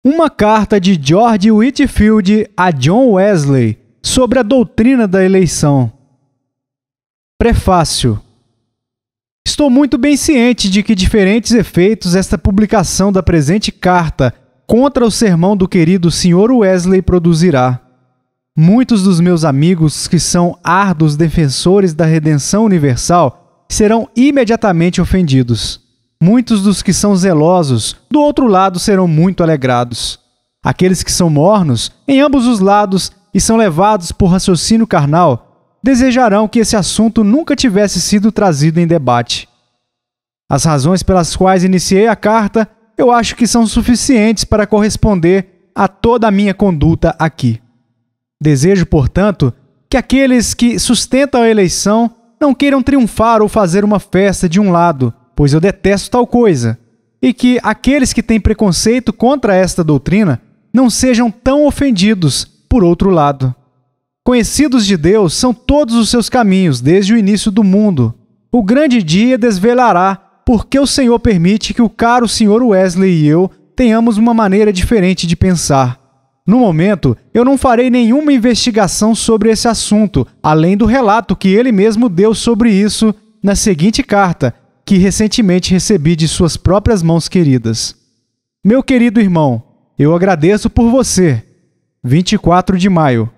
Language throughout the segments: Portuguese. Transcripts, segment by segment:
Uma carta de George Whitefield a John Wesley sobre a doutrina da eleição. Prefácio. Estou muito bem ciente de que diferentes efeitos esta publicação da presente carta contra o sermão do querido Sr. Wesley produzirá. Muitos dos meus amigos que são árduos defensores da redenção universal serão imediatamente ofendidos. Muitos dos que são zelosos, do outro lado, serão muito alegrados. Aqueles que são mornos, em ambos os lados, e são levados por raciocínio carnal, desejarão que esse assunto nunca tivesse sido trazido em debate. As razões pelas quais iniciei a carta, eu acho que são suficientes para corresponder a toda a minha conduta aqui. Desejo, portanto, que aqueles que sustentam a eleição não queiram triunfar ou fazer uma festa de um lado, pois eu detesto tal coisa, e que aqueles que têm preconceito contra esta doutrina não sejam tão ofendidos por outro lado. Conhecidos de Deus são todos os seus caminhos desde o início do mundo. O grande dia desvelará porque o Senhor permite que o caro Sr. Wesley e eu tenhamos uma maneira diferente de pensar. No momento, eu não farei nenhuma investigação sobre esse assunto, além do relato que ele mesmo deu sobre isso na seguinte carta, que recentemente recebi de suas próprias mãos queridas. Meu querido irmão, eu agradeço por você. 24 de maio.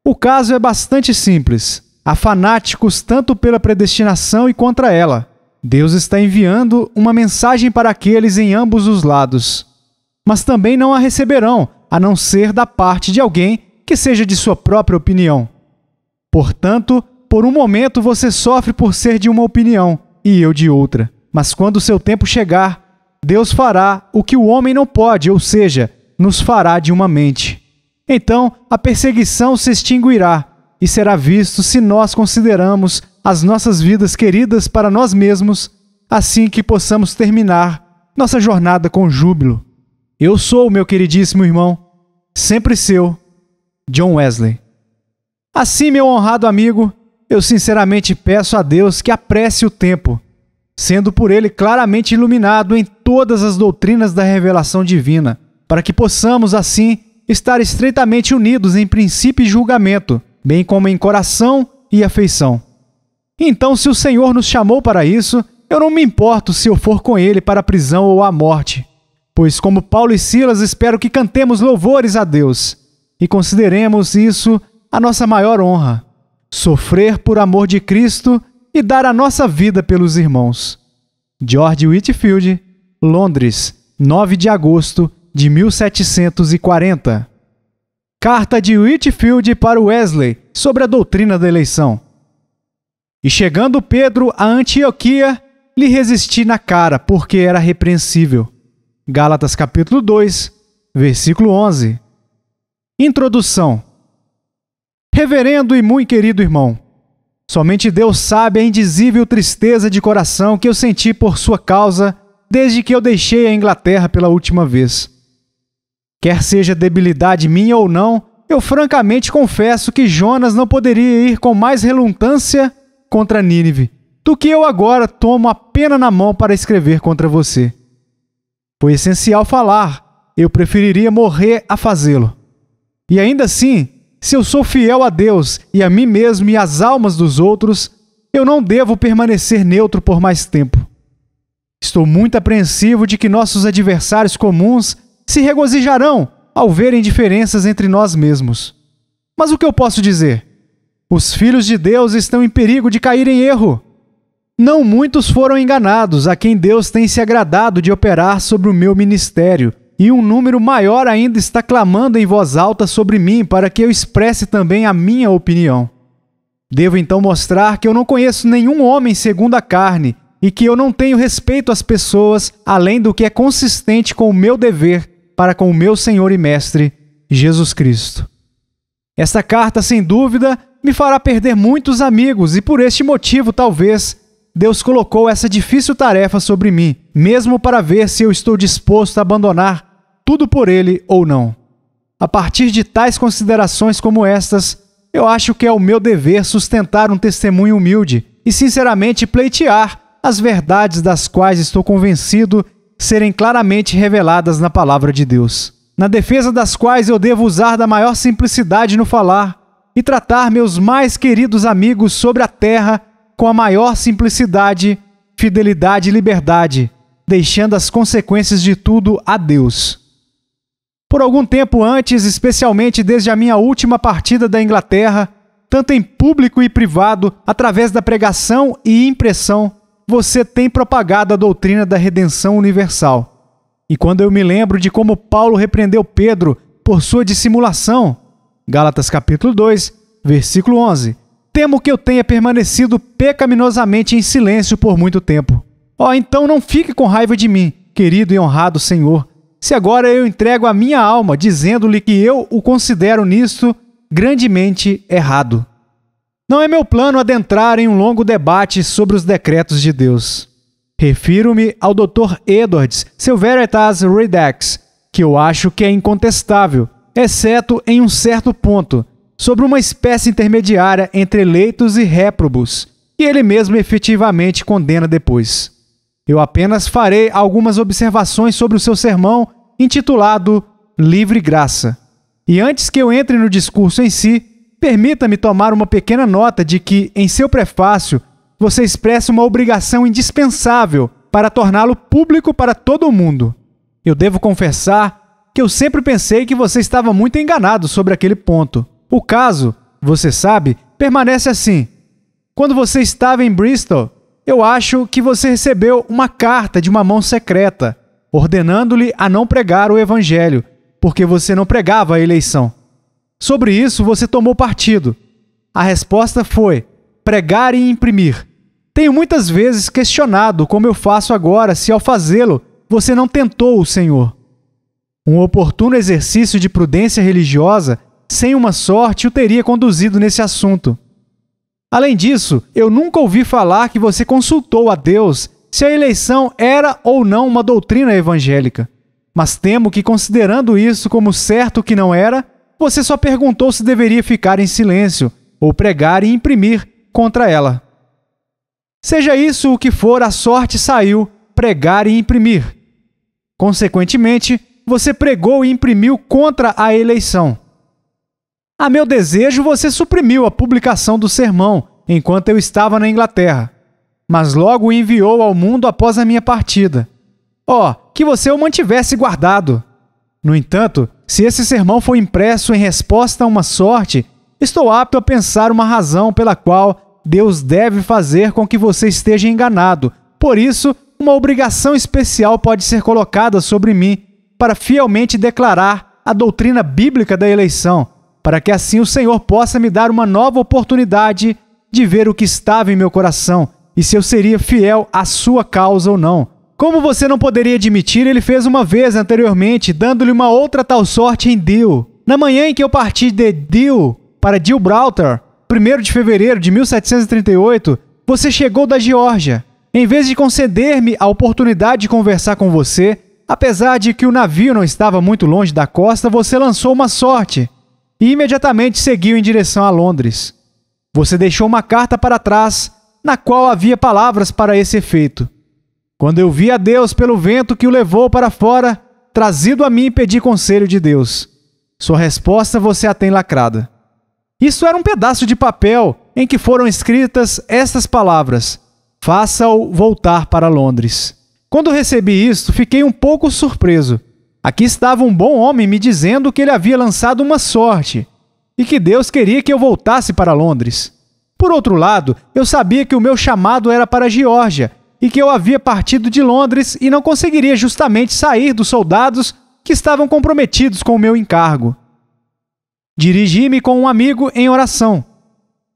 O caso é bastante simples. Há fanáticos tanto pela predestinação e contra ela. Deus está enviando uma mensagem para aqueles em ambos os lados. Mas também não a receberão, a não ser da parte de alguém que seja de sua própria opinião. Portanto, por um momento você sofre por ser de uma opinião, e eu de outra. Mas quando o seu tempo chegar, Deus fará o que o homem não pode, ou seja, nos fará de uma mente. Então, a perseguição se extinguirá e será visto se nós consideramos as nossas vidas queridas para nós mesmos, assim que possamos terminar nossa jornada com júbilo. Eu sou, meu queridíssimo irmão, sempre seu, John Wesley. Assim, meu honrado amigo, eu sinceramente peço a Deus que apresse o tempo, sendo por Ele claramente iluminado em todas as doutrinas da revelação divina, para que possamos, assim, estar estreitamente unidos em princípio e julgamento, bem como em coração e afeição. Então, se o Senhor nos chamou para isso, eu não me importo se eu for com Ele para a prisão ou a morte, pois, como Paulo e Silas, espero que cantemos louvores a Deus e consideremos isso a nossa maior honra. Sofrer por amor de Cristo e dar a nossa vida pelos irmãos. George Whitefield, Londres, 9 de agosto de 1740. Carta de Whitefield para Wesley sobre a doutrina da eleição. E chegando Pedro a Antioquia, lhe resisti na cara, porque era repreensível. Gálatas capítulo 2, versículo 11. Introdução. Reverendo e muito querido irmão, somente Deus sabe a indizível tristeza de coração que eu senti por sua causa desde que eu deixei a Inglaterra pela última vez. Quer seja debilidade minha ou não, eu francamente confesso que Jonas não poderia ir com mais relutância contra Nínive do que eu agora tomo a pena na mão para escrever contra você. Foi essencial falar, eu preferiria morrer a fazê-lo. E ainda assim, se eu sou fiel a Deus e a mim mesmo e às almas dos outros, eu não devo permanecer neutro por mais tempo. Estou muito apreensivo de que nossos adversários comuns se regozijarão ao verem diferenças entre nós mesmos. Mas o que eu posso dizer? Os filhos de Deus estão em perigo de cair em erro. Não muitos foram enganados a quem Deus tem se agradado de operar sobre o meu ministério, e um número maior ainda está clamando em voz alta sobre mim para que eu expresse também a minha opinião. Devo então mostrar que eu não conheço nenhum homem segundo a carne e que eu não tenho respeito às pessoas além do que é consistente com o meu dever para com o meu Senhor e Mestre, Jesus Cristo. Esta carta, sem dúvida, me fará perder muitos amigos e por este motivo, talvez, Deus colocou essa difícil tarefa sobre mim, mesmo para ver se eu estou disposto a abandonar tudo por Ele ou não. A partir de tais considerações como estas, eu acho que é o meu dever sustentar um testemunho humilde e sinceramente pleitear as verdades das quais estou convencido serem claramente reveladas na Palavra de Deus. na defesa das quais eu devo usar da maior simplicidade no falar e tratar meus mais queridos amigos sobre a terra com a maior simplicidade, fidelidade e liberdade, deixando as consequências de tudo a Deus. Por algum tempo antes, especialmente desde a minha última partida da Inglaterra, tanto em público e privado, através da pregação e impressão, você tem propagado a doutrina da redenção universal. E quando eu me lembro de como Paulo repreendeu Pedro por sua dissimulação, Gálatas capítulo 2, versículo 11, temo que eu tenha permanecido pecaminosamente em silêncio por muito tempo. Então não fique com raiva de mim, querido e honrado Senhor, se agora eu entrego a minha alma, dizendo-lhe que eu o considero nisto grandemente errado. Não é meu plano adentrar em um longo debate sobre os decretos de Deus. Refiro-me ao Dr. Edwards, seu Veritas Redax, que eu acho que é incontestável, exceto em um certo ponto, sobre uma espécie intermediária entre eleitos e réprobos, que ele mesmo efetivamente condena depois. Eu apenas farei algumas observações sobre o seu sermão, intitulado Livre Graça. E antes que eu entre no discurso em si, permita-me tomar uma pequena nota de que, em seu prefácio, você expressa uma obrigação indispensável para torná-lo público para todo o mundo. Eu devo confessar que eu sempre pensei que você estava muito enganado sobre aquele ponto. O caso, você sabe, permanece assim. Quando você estava em Bristol, eu acho que você recebeu uma carta de uma mão secreta, ordenando-lhe a não pregar o Evangelho, porque você não pregava a eleição. Sobre isso, você tomou partido. A resposta foi pregar e imprimir. Tenho muitas vezes questionado como eu faço agora se, ao fazê-lo, você não tentou o Senhor. Um oportuno exercício de prudência religiosa, sem uma sorte, o teria conduzido nesse assunto. Além disso, eu nunca ouvi falar que você consultou a Deus se a eleição era ou não uma doutrina evangélica. Mas temo que, considerando isso como certo que não era, você só perguntou se deveria ficar em silêncio ou pregar e imprimir contra ela. Seja isso o que for, a sorte saiu pregar e imprimir. Consequentemente, você pregou e imprimiu contra a eleição. A meu desejo, você suprimiu a publicação do sermão enquanto eu estava na Inglaterra, mas logo o enviou ao mundo após a minha partida. Que você o mantivesse guardado. No entanto, se esse sermão foi impresso em resposta a uma sorte, estou apto a pensar uma razão pela qual Deus deve fazer com que você esteja enganado. Por isso, uma obrigação especial pode ser colocada sobre mim para fielmente declarar a doutrina bíblica da eleição, para que assim o Senhor possa me dar uma nova oportunidade de ver o que estava em meu coração e se eu seria fiel à sua causa ou não. Como você não poderia admitir, ele fez uma vez anteriormente, dando-lhe uma outra tal sorte em Deal. Na manhã em que eu parti de Deal para Gibraltar, 1º de fevereiro de 1738, você chegou da Geórgia. Em vez de conceder-me a oportunidade de conversar com você, apesar de que o navio não estava muito longe da costa, você lançou uma sorte e imediatamente seguiu em direção a Londres. Você deixou uma carta para trás, na qual havia palavras para esse efeito. Quando eu vi a Deus pelo vento que o levou para fora, trazido a mim, pedi conselho de Deus. Sua resposta você a tem lacrada. Isso era um pedaço de papel em que foram escritas estas palavras: faça-o voltar para Londres. Quando recebi isto, fiquei um pouco surpreso. Aqui estava um bom homem me dizendo que ele havia lançado uma sorte e que Deus queria que eu voltasse para Londres. Por outro lado, eu sabia que o meu chamado era para a Geórgia e que eu havia partido de Londres e não conseguiria justamente sair dos soldados que estavam comprometidos com o meu encargo. Dirigi-me com um amigo em oração.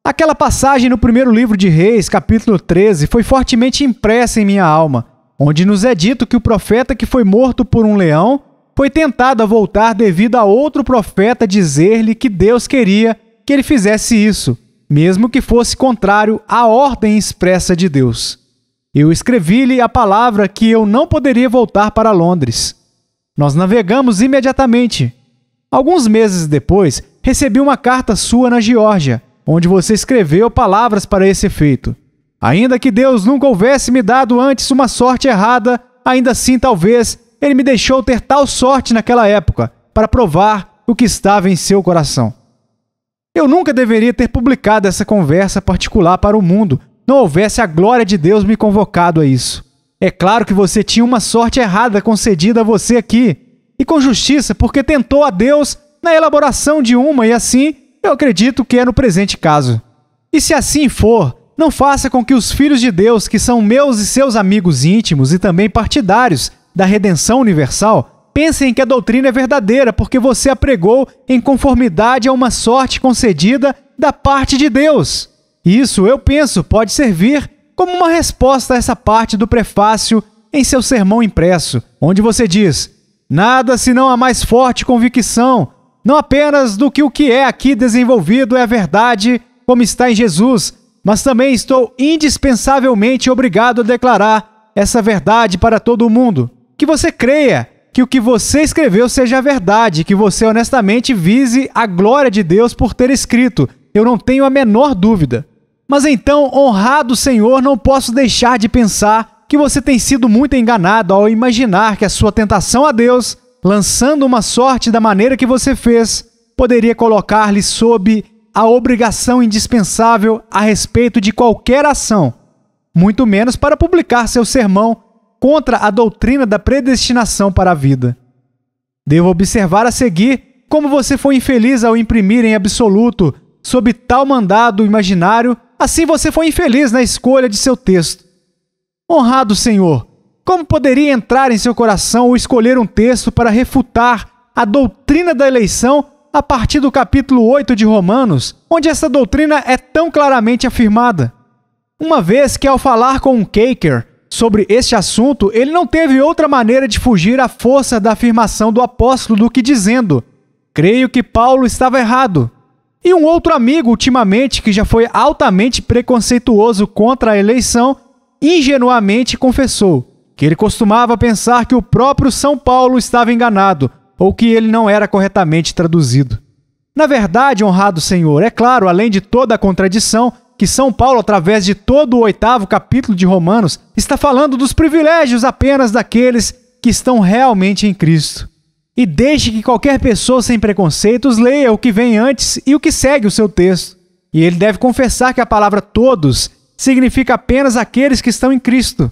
Aquela passagem no primeiro livro de Reis, capítulo 13, foi fortemente impressa em minha alma, onde nos é dito que o profeta que foi morto por um leão foi tentado a voltar devido a outro profeta dizer-lhe que Deus queria que ele fizesse isso, mesmo que fosse contrário à ordem expressa de Deus. Eu escrevi-lhe a palavra que eu não poderia voltar para Londres. Nós navegamos imediatamente. Alguns meses depois, recebi uma carta sua na Geórgia, onde você escreveu palavras para esse efeito. Ainda que Deus nunca houvesse me dado antes uma sorte errada, ainda assim talvez Ele me deixou ter tal sorte naquela época, para provar o que estava em seu coração. Eu nunca deveria ter publicado essa conversa particular para o mundo, não houvesse a glória de Deus me convocado a isso. É claro que você tinha uma sorte errada concedida a você aqui, e com justiça, porque tentou a Deus na elaboração de uma, e assim, eu acredito que é no presente caso. E se assim for, não faça com que os filhos de Deus, que são meus e seus amigos íntimos e também partidários da redenção universal, pensem que a doutrina é verdadeira porque você a pregou em conformidade a uma sorte concedida da parte de Deus. Isso, eu penso, pode servir como uma resposta a essa parte do prefácio em seu sermão impresso, onde você diz: nada senão a mais forte convicção, não apenas do que o que é aqui desenvolvido é a verdade, como está em Jesus, mas também estou indispensavelmente obrigado a declarar essa verdade para todo o mundo. Que você creia que o que você escreveu seja a verdade, que você honestamente vise a glória de Deus por ter escrito. Eu não tenho a menor dúvida. Mas então, honrado Senhor, não posso deixar de pensar que você tem sido muito enganado ao imaginar que a sua tentação a Deus, lançando uma sorte da maneira que você fez, poderia colocar-lhe sob a obrigação indispensável a respeito de qualquer ação, muito menos para publicar seu sermão contra a doutrina da predestinação para a vida. Devo observar a seguir como você foi infeliz ao imprimir em absoluto, sob tal mandado imaginário, assim você foi infeliz na escolha de seu texto. Honrado Senhor, como poderia entrar em seu coração ou escolher um texto para refutar a doutrina da eleição a partir do capítulo 8 de Romanos, onde essa doutrina é tão claramente afirmada? Uma vez que, ao falar com um Quaker sobre este assunto, ele não teve outra maneira de fugir à força da afirmação do apóstolo do que dizendo: creio que Paulo estava errado. E um outro amigo, ultimamente, que já foi altamente preconceituoso contra a eleição, ingenuamente confessou que ele costumava pensar que o próprio São Paulo estava enganado, ou que ele não era corretamente traduzido. Na verdade, honrado Senhor, é claro, além de toda a contradição, que São Paulo, através de todo o 8º capítulo de Romanos, está falando dos privilégios apenas daqueles que estão realmente em Cristo. E deixe que qualquer pessoa sem preconceitos leia o que vem antes e o que segue o seu texto. E ele deve confessar que a palavra todos significa apenas aqueles que estão em Cristo.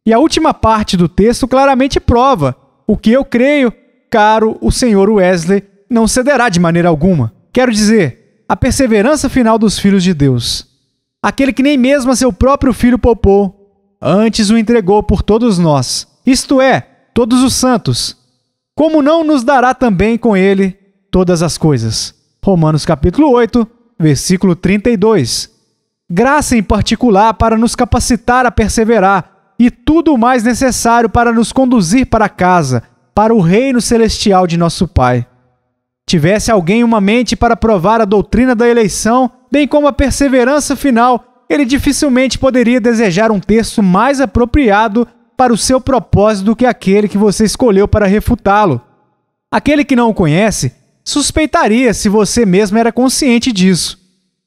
E a última parte do texto claramente prova o que eu creio. Caro, o Sr. Wesley não cederá de maneira alguma. Quero dizer, a perseverança final dos filhos de Deus. Aquele que nem mesmo a seu próprio filho poupou, antes o entregou por todos nós, isto é, todos os santos. Como não nos dará também com ele todas as coisas? Romanos capítulo 8, versículo 32. Graça em particular para nos capacitar a perseverar e tudo o mais necessário para nos conduzir para casa, para o reino celestial de nosso Pai. Tivesse alguém uma mente para provar a doutrina da eleição, bem como a perseverança final, ele dificilmente poderia desejar um texto mais apropriado para o seu propósito do que aquele que você escolheu para refutá-lo. Aquele que não o conhece suspeitaria se você mesmo era consciente disso,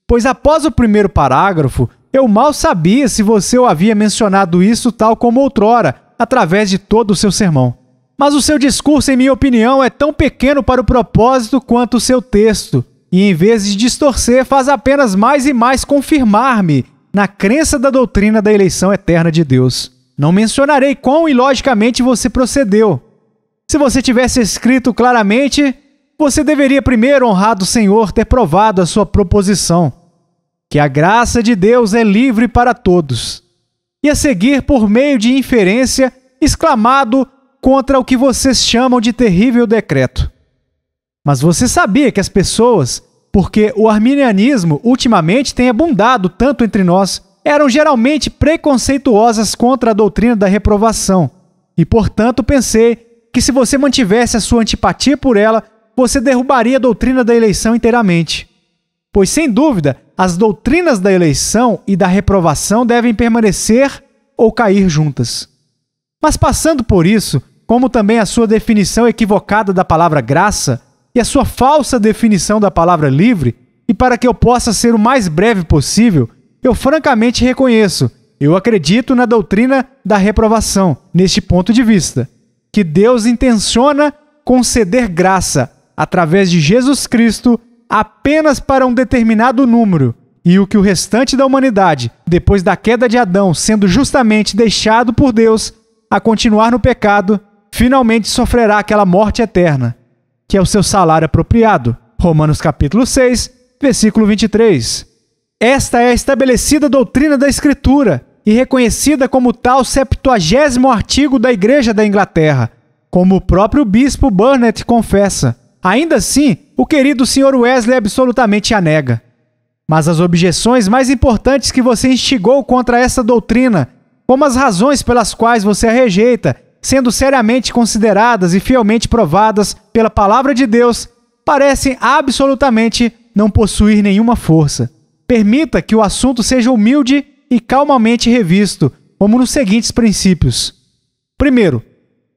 pois após o primeiro parágrafo, eu mal sabia se você o havia mencionado isso tal como outrora, através de todo o seu sermão. Mas o seu discurso, em minha opinião, é tão pequeno para o propósito quanto o seu texto, e em vez de distorcer, faz apenas mais e mais confirmar-me na crença da doutrina da eleição eterna de Deus. Não mencionarei quão ilogicamente você procedeu. Se você tivesse escrito claramente, você deveria primeiro, honrado Senhor, ter provado a sua proposição, que a graça de Deus é livre para todos, e a seguir, por meio de inferência, exclamado contra o que vocês chamam de terrível decreto. Mas você sabia que as pessoas, porque o arminianismo ultimamente tem abundado tanto entre nós, eram geralmente preconceituosas contra a doutrina da reprovação, e portanto pensei que se você mantivesse a sua antipatia por ela, você derrubaria a doutrina da eleição inteiramente. Pois, sem dúvida, as doutrinas da eleição e da reprovação devem permanecer ou cair juntas. Mas passando por isso, como também a sua definição equivocada da palavra graça e a sua falsa definição da palavra livre, e para que eu possa ser o mais breve possível, eu francamente reconheço, eu acredito na doutrina da reprovação, neste ponto de vista, que Deus intenciona conceder graça, através de Jesus Cristo, apenas para um determinado número, e o que o restante da humanidade, depois da queda de Adão, sendo justamente deixado por Deus a continuar no pecado, finalmente sofrerá aquela morte eterna, que é o seu salário apropriado. Romanos capítulo 6, versículo 23. Esta é a estabelecida doutrina da Escritura e reconhecida como tal 70º artigo da Igreja da Inglaterra, como o próprio bispo Burnet confessa. Ainda assim, o querido Sr. Wesley absolutamente a nega. Mas as objeções mais importantes que você instigou contra essa doutrina, como as razões pelas quais você a rejeita, sendo seriamente consideradas e fielmente provadas pela palavra de Deus, parecem absolutamente não possuir nenhuma força. Permita que o assunto seja humilde e calmamente revisto, como nos seguintes princípios. Primeiro,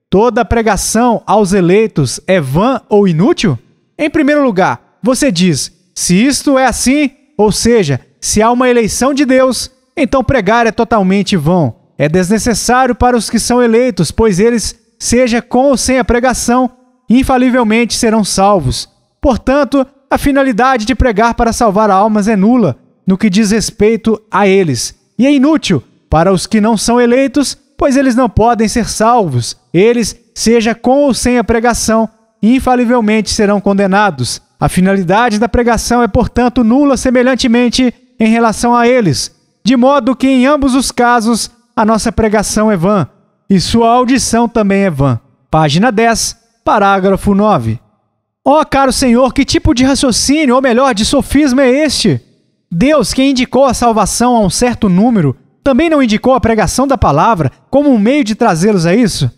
toda pregação aos eleitos é vã ou inútil? Em primeiro lugar, você diz, se isto é assim, ou seja, se há uma eleição de Deus, então pregar é totalmente vão. É desnecessário para os que são eleitos, pois eles, seja com ou sem a pregação, infalivelmente serão salvos. Portanto, a finalidade de pregar para salvar almas é nula no que diz respeito a eles, e é inútil para os que não são eleitos, pois eles não podem ser salvos. Eles, seja com ou sem a pregação, infalivelmente serão condenados. A finalidade da pregação é, portanto, nula semelhantemente em relação a eles, de modo que em ambos os casos a nossa pregação é vã, e sua audição também é vã. Página 10, parágrafo 9. Ó, caro Senhor, que tipo de raciocínio, ou melhor, de sofisma é este? Deus, que indicou a salvação a um certo número, também não indicou a pregação da palavra como um meio de trazê-los a isso?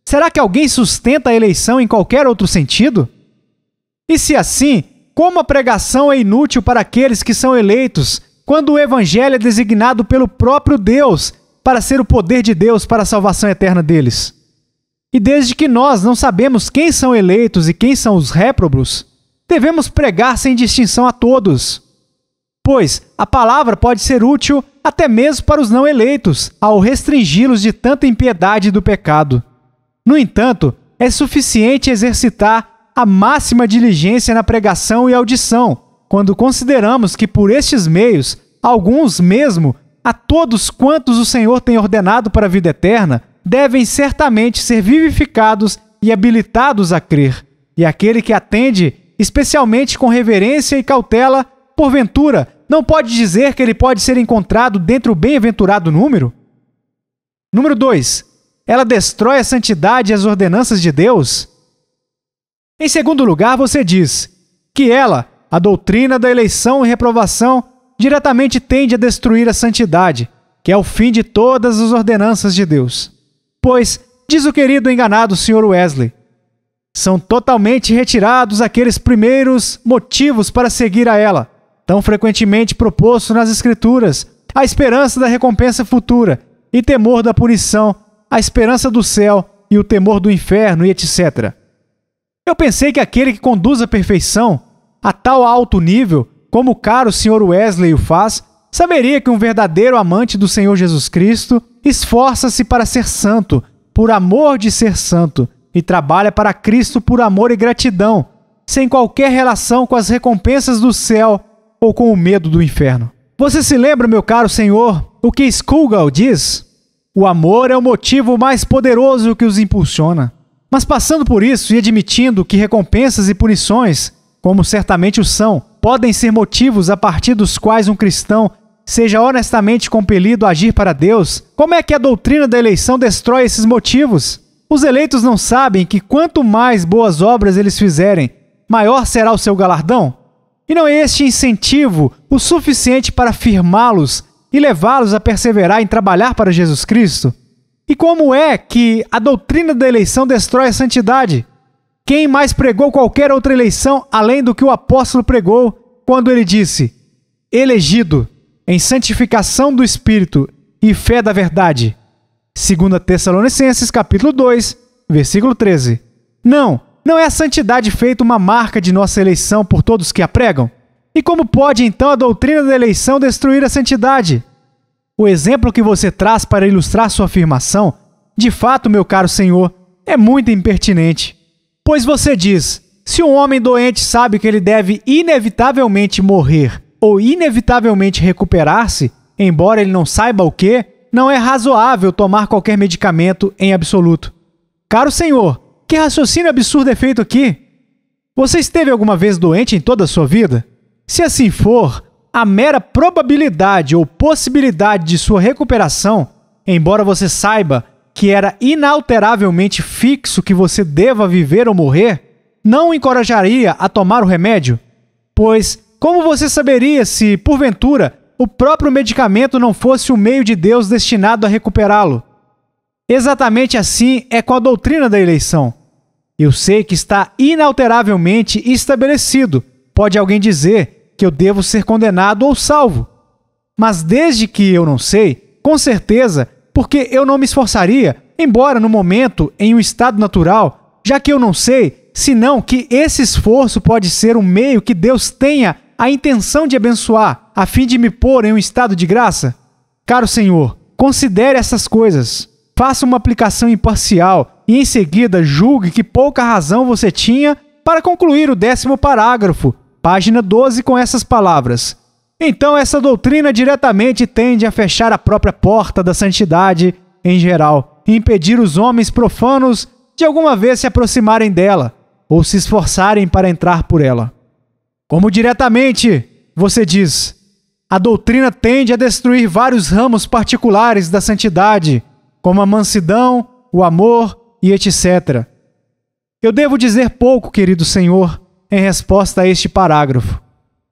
Será que alguém sustenta a eleição em qualquer outro sentido? E se assim, como a pregação é inútil para aqueles que são eleitos, quando o evangelho é designado pelo próprio Deus para ser o poder de Deus para a salvação eterna deles? E desde que nós não sabemos quem são eleitos e quem são os réprobos, devemos pregar sem distinção a todos. Pois a palavra pode ser útil até mesmo para os não eleitos, ao restringi-los de tanta impiedade do pecado. No entanto, é suficiente exercitar a máxima diligência na pregação e audição, quando consideramos que por estes meios, alguns mesmo, a todos quantos o Senhor tem ordenado para a vida eterna, devem certamente ser vivificados e habilitados a crer. E aquele que atende, especialmente com reverência e cautela, porventura, não pode dizer que ele pode ser encontrado dentre o bem-aventurado número? Número 2. Ela destrói a santidade e as ordenanças de Deus? Em segundo lugar, você diz que ela, a doutrina da eleição e reprovação, diretamente tende a destruir a santidade, que é o fim de todas as ordenanças de Deus. Pois, diz o querido enganado Sr. Wesley, são totalmente retirados aqueles primeiros motivos para seguir a ela, tão frequentemente proposto nas Escrituras, a esperança da recompensa futura e temor da punição, a esperança do céu e o temor do inferno e etc. Eu pensei que aquele que conduz à perfeição, a tal alto nível, como o caro Sr. Wesley o faz, saberia que um verdadeiro amante do Senhor Jesus Cristo esforça-se para ser santo, por amor de ser santo, e trabalha para Cristo por amor e gratidão, sem qualquer relação com as recompensas do céu ou com o medo do inferno. Você se lembra, meu caro Senhor, o que Scougal diz? O amor é o motivo mais poderoso que os impulsiona. Mas passando por isso e admitindo que recompensas e punições, como certamente o são, podem ser motivos a partir dos quais um cristão seja honestamente compelido a agir para Deus, como é que a doutrina da eleição destrói esses motivos? Os eleitos não sabem que quanto mais boas obras eles fizerem, maior será o seu galardão? E não é este incentivo o suficiente para firmá-los e levá-los a perseverar em trabalhar para Jesus Cristo? E como é que a doutrina da eleição destrói a santidade? Quem mais pregou qualquer outra eleição além do que o apóstolo pregou quando ele disse: elegido em santificação do Espírito e fé da verdade? 2 Tessalonicenses capítulo 2, versículo 13. Não é a santidade feita uma marca de nossa eleição por todos que a pregam? E como pode então a doutrina da eleição destruir a santidade? O exemplo que você traz para ilustrar sua afirmação, de fato, meu caro Senhor, é muito impertinente. Pois você diz, se um homem doente sabe que ele deve inevitavelmente morrer ou inevitavelmente recuperar-se, embora ele não saiba o que, não é razoável tomar qualquer medicamento em absoluto. Caro senhor, que raciocínio absurdo é feito aqui? Você esteve alguma vez doente em toda a sua vida? Se assim for, a mera probabilidade ou possibilidade de sua recuperação, embora você saiba que era inalteravelmente fixo que você deva viver ou morrer, não o encorajaria a tomar o remédio? Pois, como você saberia se, porventura, o próprio medicamento não fosse o meio de Deus destinado a recuperá-lo? Exatamente assim é com a doutrina da eleição. Eu sei que está inalteravelmente estabelecido. Pode alguém dizer que eu devo ser condenado ou salvo. Mas desde que eu não sei, com certeza, porque eu não me esforçaria, embora no momento, em um estado natural, já que eu não sei, senão que esse esforço pode ser um meio que Deus tenha a intenção de abençoar, a fim de me pôr em um estado de graça? Caro Senhor, considere essas coisas. Faça uma aplicação imparcial e, em seguida, julgue que pouca razão você tinha para concluir o 10º parágrafo, página 12, com essas palavras. Então, essa doutrina diretamente tende a fechar a própria porta da santidade em geral e impedir os homens profanos de alguma vez se aproximarem dela ou se esforçarem para entrar por ela. Como diretamente, você diz, a doutrina tende a destruir vários ramos particulares da santidade, como a mansidão, o amor e etc. Eu devo dizer pouco, querido senhor, em resposta a este parágrafo.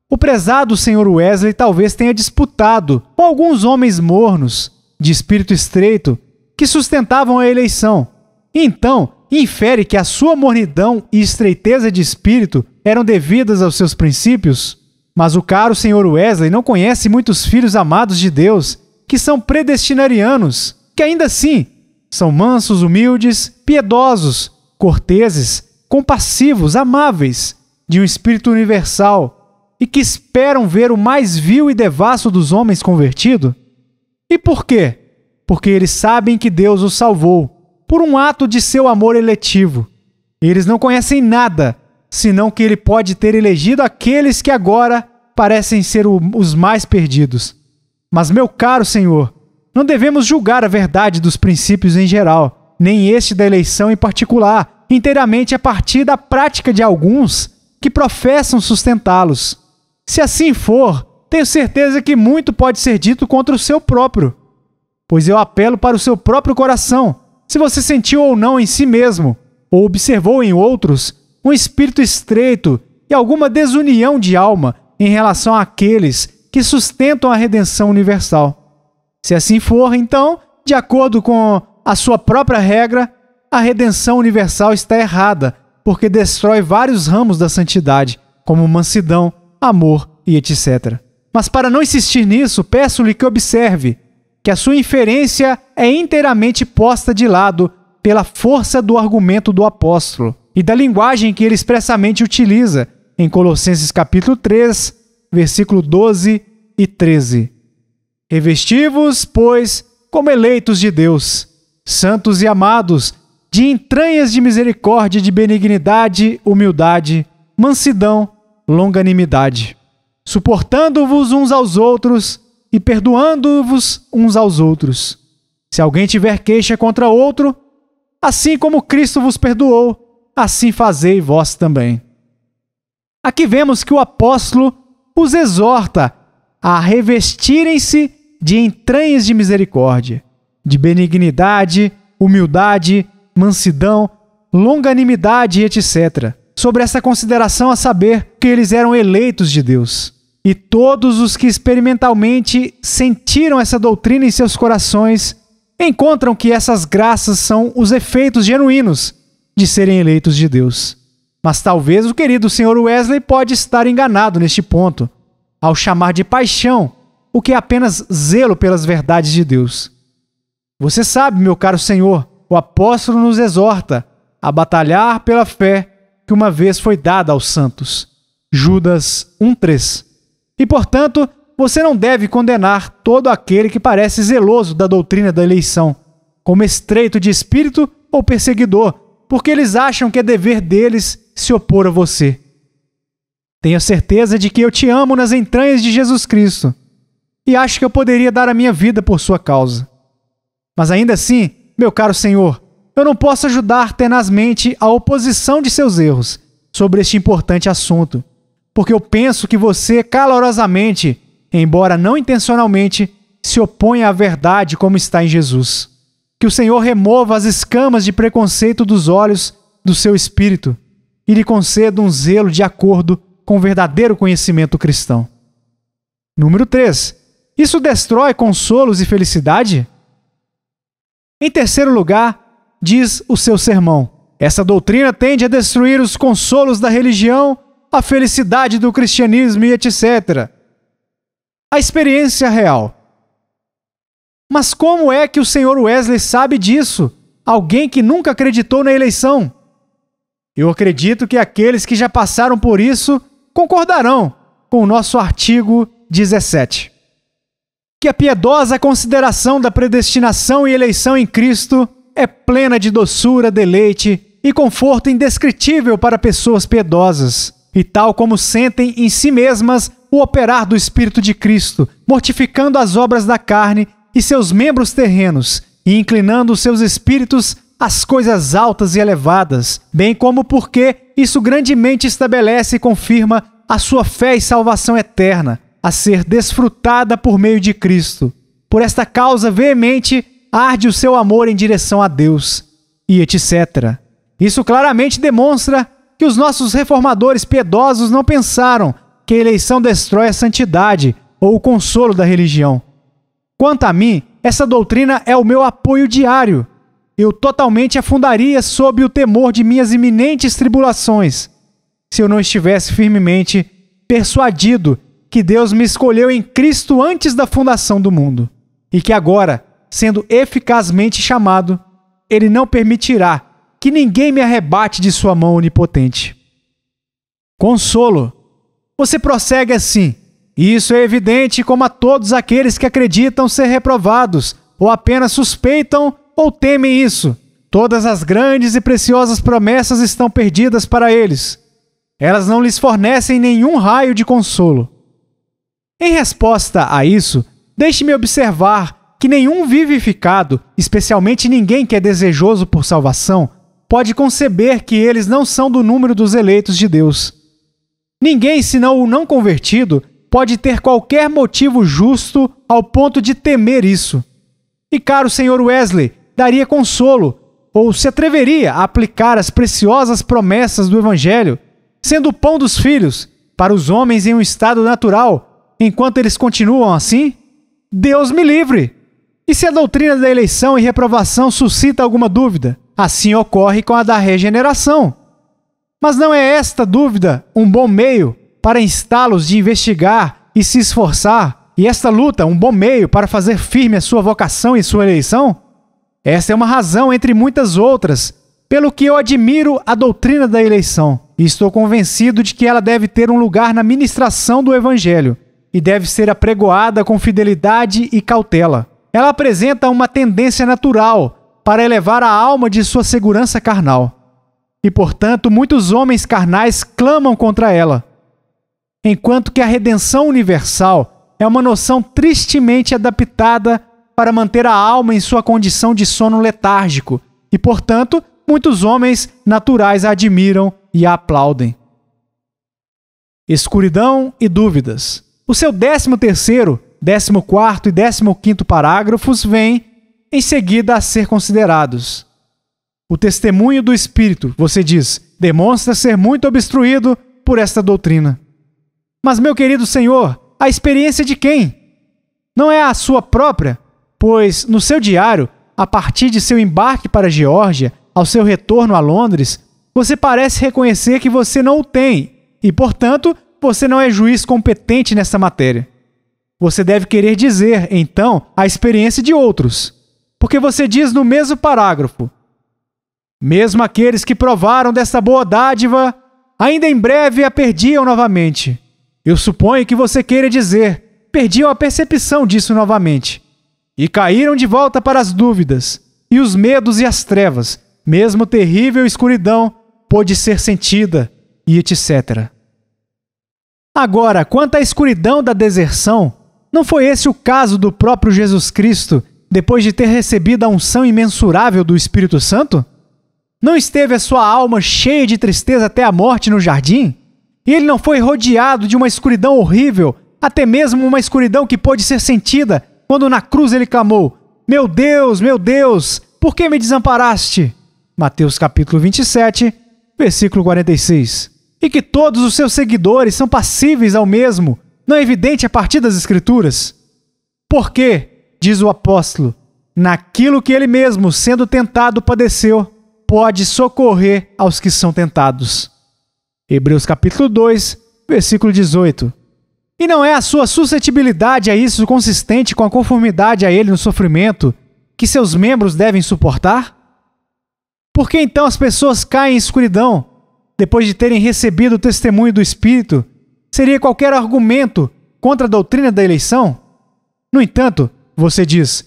O prezado Sr. Wesley talvez tenha disputado com alguns homens mornos, de espírito estreito, que sustentavam a eleição. Então, infere que a sua mornidão e estreiteza de espírito eram devidas aos seus princípios? Mas o caro Sr. Wesley não conhece muitos filhos amados de Deus que são predestinarianos, que ainda assim são mansos, humildes, piedosos, corteses, compassivos, amáveis, de um espírito universal e que esperam ver o mais vil e devasso dos homens convertido? E por quê? Porque eles sabem que Deus os salvou por um ato de seu amor eletivo. Eles não conhecem nada, senão que ele pode ter elegido aqueles que agora parecem ser os mais perdidos. Mas, meu caro Senhor, não devemos julgar a verdade dos princípios em geral, nem este da eleição em particular, inteiramente a partir da prática de alguns que professam sustentá-los. Se assim for, tenho certeza que muito pode ser dito contra o seu próprio. Pois eu apelo para o seu próprio coração, se você sentiu ou não em si mesmo, ou observou em outros, um espírito estreito e alguma desunião de alma em relação àqueles que sustentam a redenção universal. Se assim for, então, de acordo com a sua própria regra, a redenção universal está errada, porque destrói vários ramos da santidade, como mansidão, amor e etc. Mas para não insistir nisso, peço-lhe que observe que a sua inferência é inteiramente posta de lado pela força do argumento do apóstolo e da linguagem que ele expressamente utiliza em Colossenses capítulo 3, versículo 12 e 13. Revesti-vos, pois, como eleitos de Deus, santos e amados, de entranhas de misericórdia, de benignidade, humildade, mansidão, longanimidade, suportando-vos uns aos outros e perdoando-vos uns aos outros. Se alguém tiver queixa contra outro, assim como Cristo vos perdoou, assim fazei vós também. Aqui vemos que o apóstolo os exorta a revestirem-se de entranhas de misericórdia, de benignidade, humildade, mansidão, longanimidade, etc. Sobre essa consideração a saber que eles eram eleitos de Deus. E todos os que experimentalmente sentiram essa doutrina em seus corações encontram que essas graças são os efeitos genuínos de serem eleitos de Deus. Mas talvez o querido Sr. Wesley pode estar enganado neste ponto, ao chamar de paixão o que é apenas zelo pelas verdades de Deus. Você sabe, meu caro Senhor, o apóstolo nos exorta a batalhar pela fé que uma vez foi dada aos santos. Judas 1:3. E, portanto, você não deve condenar todo aquele que parece zeloso da doutrina da eleição, como estreito de espírito ou perseguidor, porque eles acham que é dever deles se opor a você. Tenho certeza de que eu te amo nas entranhas de Jesus Cristo e acho que eu poderia dar a minha vida por sua causa. Mas ainda assim, meu caro Senhor, eu não posso ajudar tenazmente a oposição de seus erros sobre este importante assunto, porque eu penso que você calorosamente, embora não intencionalmente, se opõe à verdade como está em Jesus. Que o Senhor remova as escamas de preconceito dos olhos do seu espírito e lhe conceda um zelo de acordo com o verdadeiro conhecimento cristão. Número 3. Isso destrói consolos e felicidade? Em terceiro lugar, diz o seu sermão: essa doutrina tende a destruir os consolos da religião, a felicidade do cristianismo e etc. A experiência real. Mas como é que o Sr. Wesley sabe disso? Alguém que nunca acreditou na eleição? Eu acredito que aqueles que já passaram por isso concordarão com o nosso artigo 17. Que a piedosa consideração da predestinação e eleição em Cristo é plena de doçura, deleite e conforto indescritível para pessoas piedosas, e tal como sentem em si mesmas o operar do Espírito de Cristo, mortificando as obras da carne e seus membros terrenos, e inclinando os seus espíritos às coisas altas e elevadas, bem como porque isso grandemente estabelece e confirma a sua fé e salvação eterna, a ser desfrutada por meio de Cristo. Por esta causa veemente arde o seu amor em direção a Deus, e etc. Isso claramente demonstra que os nossos reformadores piedosos não pensaram que a eleição destrói a santidade ou o consolo da religião. Quanto a mim, essa doutrina é o meu apoio diário. Eu totalmente afundaria sob o temor de minhas iminentes tribulações, se eu não estivesse firmemente persuadido que Deus me escolheu em Cristo antes da fundação do mundo, e que agora, sendo eficazmente chamado, Ele não permitirá que ninguém me arrebate de sua mão onipotente. Consolo. Você prossegue assim: isso é evidente como a todos aqueles que acreditam ser reprovados, ou apenas suspeitam ou temem isso. Todas as grandes e preciosas promessas estão perdidas para eles. Elas não lhes fornecem nenhum raio de consolo. Em resposta a isso, deixe-me observar que nenhum vivificado, especialmente ninguém que é desejoso por salvação, pode conceber que eles não são do número dos eleitos de Deus. Ninguém, senão o não convertido, pode ter qualquer motivo justo ao ponto de temer isso. E caro Sr. Wesley, daria consolo, ou se atreveria a aplicar as preciosas promessas do Evangelho, sendo o pão dos filhos, para os homens em um estado natural, enquanto eles continuam assim? Deus me livre! E se a doutrina da eleição e reprovação suscita alguma dúvida? Assim ocorre com a da regeneração. Mas não é esta dúvida um bom meio para instá-los de investigar e se esforçar, e esta luta um bom meio para fazer firme a sua vocação e sua eleição? Esta é uma razão entre muitas outras, pelo que eu admiro a doutrina da eleição, e estou convencido de que ela deve ter um lugar na ministração do Evangelho, e deve ser apregoada com fidelidade e cautela. Ela apresenta uma tendência natural para elevar a alma de sua segurança carnal. E, portanto, muitos homens carnais clamam contra ela, enquanto que a redenção universal é uma noção tristemente adaptada para manter a alma em sua condição de sono letárgico, e, portanto, muitos homens naturais a admiram e a aplaudem. Escuridão e dúvidas. O seu 13º, 14º e 15º parágrafos vêm em seguida a ser considerados. O testemunho do Espírito, você diz, demonstra ser muito obstruído por esta doutrina. Mas, meu querido senhor, a experiência de quem? Não é a sua própria? Pois, no seu diário, a partir de seu embarque para a Geórgia, ao seu retorno a Londres, você parece reconhecer que você não o tem e, portanto, você não é juiz competente nessa matéria. Você deve querer dizer, então, a experiência de outros, porque você diz no mesmo parágrafo: mesmo aqueles que provaram desta boa dádiva, ainda em breve a perdiam novamente. Eu suponho que você queira dizer, perdiam a percepção disso novamente, e caíram de volta para as dúvidas, e os medos e as trevas, Mesmo terrível escuridão pôde ser sentida, e etc. Agora, quanto à escuridão da deserção, não foi esse o caso do próprio Jesus Cristo, depois de ter recebido a unção imensurável do Espírito Santo? Não esteve a sua alma cheia de tristeza até a morte no jardim? E ele não foi rodeado de uma escuridão horrível, até mesmo uma escuridão que pôde ser sentida, quando na cruz ele clamou: meu Deus, por que me desamparaste? Mateus capítulo 27, versículo 46. E que todos os seus seguidores são passíveis ao mesmo, não é evidente a partir das Escrituras? Porque, diz o apóstolo, naquilo que ele mesmo, sendo tentado, padeceu, pode socorrer aos que são tentados. Hebreus capítulo 2, versículo 18. E não é a sua suscetibilidade a isso consistente com a conformidade a ele no sofrimento que seus membros devem suportar? Por que então as pessoas caem em escuridão depois de terem recebido o testemunho do Espírito? Seria qualquer argumento contra a doutrina da eleição? No entanto, você diz: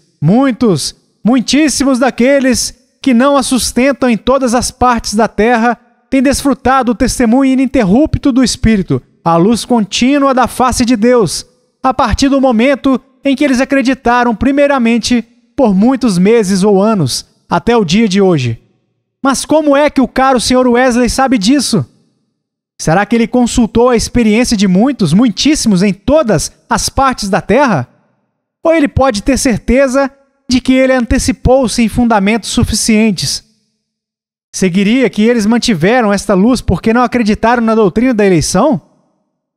muitíssimos daqueles que não a sustentam em todas as partes da terra têm desfrutado o testemunho ininterrupto do Espírito, a luz contínua da face de Deus, a partir do momento em que eles acreditaram primeiramente por muitos meses ou anos, até o dia de hoje. Mas como é que o caro Sr. Wesley sabe disso? Será que ele consultou a experiência de muitíssimos em todas as partes da terra? Ou ele pode ter certeza de que ele antecipou-se em fundamentos suficientes? Seguiria que eles mantiveram esta luz porque não acreditaram na doutrina da eleição?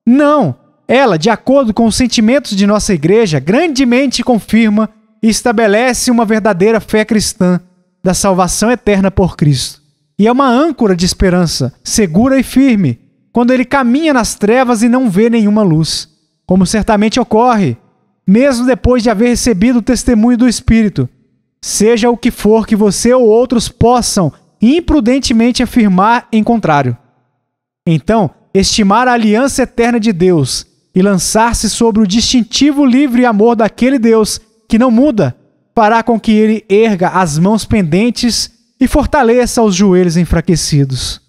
Não! Ela, de acordo com os sentimentos de nossa igreja, grandemente confirma e estabelece uma verdadeira fé cristã da salvação eterna por Cristo. E é uma âncora de esperança, segura e firme, quando ele caminha nas trevas e não vê nenhuma luz, como certamente ocorre, mesmo depois de haver recebido o testemunho do Espírito, seja o que for que você ou outros possam imprudentemente afirmar em contrário. Então, estimar a aliança eterna de Deus e lançar-se sobre o distintivo livre amor daquele Deus que não muda, fará com que ele erga as mãos pendentes e fortaleça os joelhos enfraquecidos.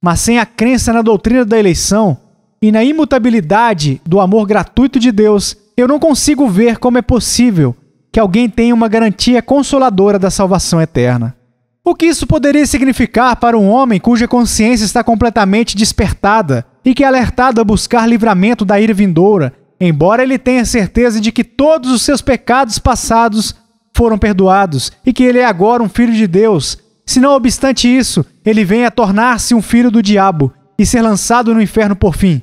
Mas sem a crença na doutrina da eleição e na imutabilidade do amor gratuito de Deus, eu não consigo ver como é possível que alguém tenha uma garantia consoladora da salvação eterna. O que isso poderia significar para um homem cuja consciência está completamente despertada e que é alertado a buscar livramento da ira vindoura, embora ele tenha certeza de que todos os seus pecados passados foram perdoados e que ele é agora um filho de Deus, se não obstante isso, ele vem a tornar-se um filho do diabo e ser lançado no inferno por fim?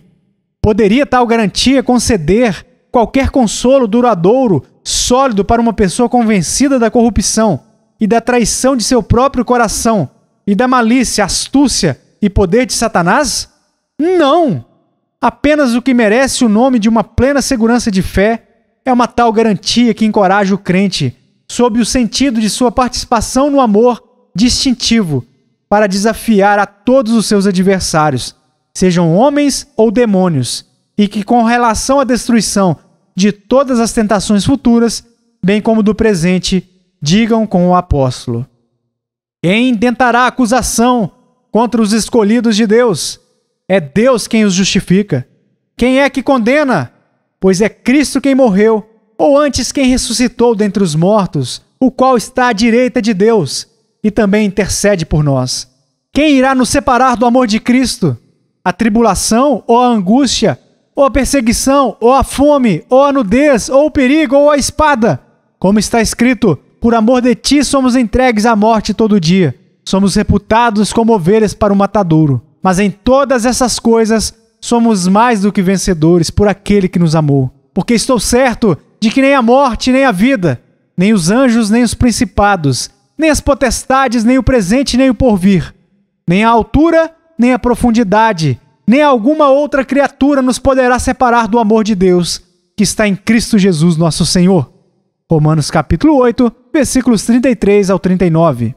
Poderia tal garantia conceder qualquer consolo duradouro, sólido para uma pessoa convencida da corrupção e da traição de seu próprio coração e da malícia, astúcia e poder de Satanás? Não! Apenas o que merece o nome de uma plena segurança de fé é uma tal garantia que encoraja o crente, sob o sentido de sua participação no amor distintivo, para desafiar a todos os seus adversários, sejam homens ou demônios, e que com relação à destruição de todas as tentações futuras, bem como do presente, digam com o apóstolo: quem intentará acusação contra os escolhidos de Deus? É Deus quem os justifica. Quem é que condena? Pois é Cristo quem morreu, ou antes quem ressuscitou dentre os mortos, o qual está à direita de Deus e também intercede por nós. Quem irá nos separar do amor de Cristo? A tribulação, ou a angústia, ou a perseguição, ou a fome, ou a nudez, ou o perigo, ou a espada? Como está escrito: por amor de ti somos entregues à morte todo dia. Somos reputados como ovelhas para o matadouro. Mas em todas essas coisas somos mais do que vencedores por aquele que nos amou. Porque estou certo de que nem a morte, nem a vida, nem os anjos, nem os principados, nem as potestades, nem o presente, nem o porvir, nem a altura, nem a profundidade, nem alguma outra criatura nos poderá separar do amor de Deus, que está em Cristo Jesus nosso Senhor. Romanos capítulo 8, versículos 33 ao 39.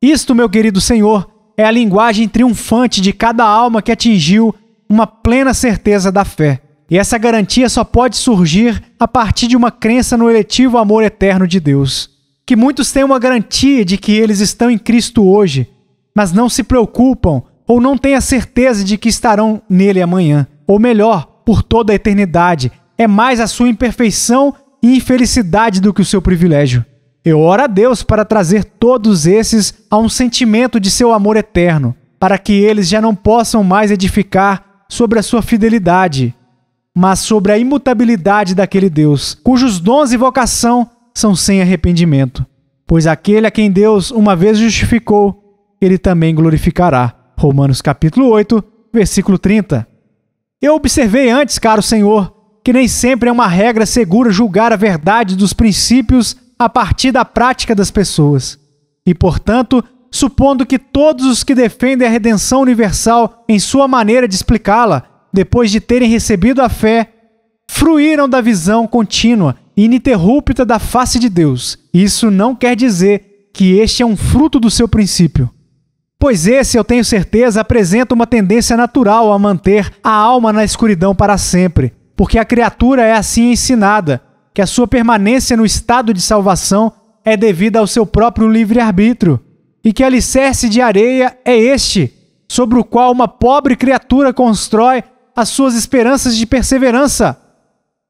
Isto, meu querido Senhor, é a linguagem triunfante de cada alma que atingiu uma plena certeza da fé. E essa garantia só pode surgir a partir de uma crença no eletivo amor eterno de Deus. que muitos têm uma garantia de que eles estão em Cristo hoje, mas não se preocupam ou não têm a certeza de que estarão nele amanhã, ou melhor, por toda a eternidade. É mais a sua imperfeição e infelicidade do que o seu privilégio. Eu oro a Deus para trazer todos esses a um sentimento de seu amor eterno, para que eles já não possam mais edificar sobre a sua fidelidade, mas sobre a imutabilidade daquele Deus, cujos dons e vocação são sem arrependimento. Pois aquele a quem Deus uma vez justificou, ele também glorificará. Romanos capítulo 8, versículo 30. Eu observei antes, caro Senhor, que nem sempre é uma regra segura julgar a verdade dos princípios a partir da prática das pessoas. E, portanto, supondo que todos os que defendem a redenção universal em sua maneira de explicá-la, depois de terem recebido a fé, fruíram da visão contínua e ininterrupta da face de Deus. Isso não quer dizer que este é um fruto do seu princípio. Pois esse, eu tenho certeza, apresenta uma tendência natural a manter a alma na escuridão para sempre, porque a criatura é assim ensinada, que a sua permanência no estado de salvação é devida ao seu próprio livre-arbítrio, e que alicerce de areia é este, sobre o qual uma pobre criatura constrói as suas esperanças de perseverança.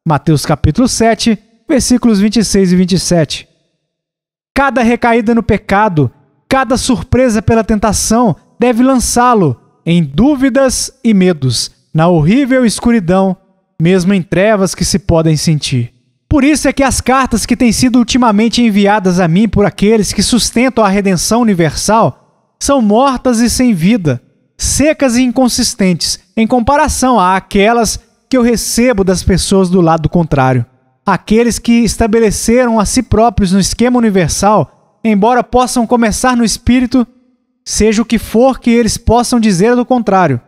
Mateus capítulo 7, versículos 26 e 27. Cada recaída no pecado, cada surpresa pela tentação deve lançá-lo em dúvidas e medos, na horrível escuridão, mesmo em trevas que se podem sentir. Por isso é que as cartas que têm sido ultimamente enviadas a mim por aqueles que sustentam a redenção universal são mortas e sem vida, secas e inconsistentes, em comparação àquelas que eu recebo das pessoas do lado contrário. Aqueles que estabeleceram a si próprios no esquema universal, embora possam começar no espírito, seja o que for que eles possam dizer do contrário,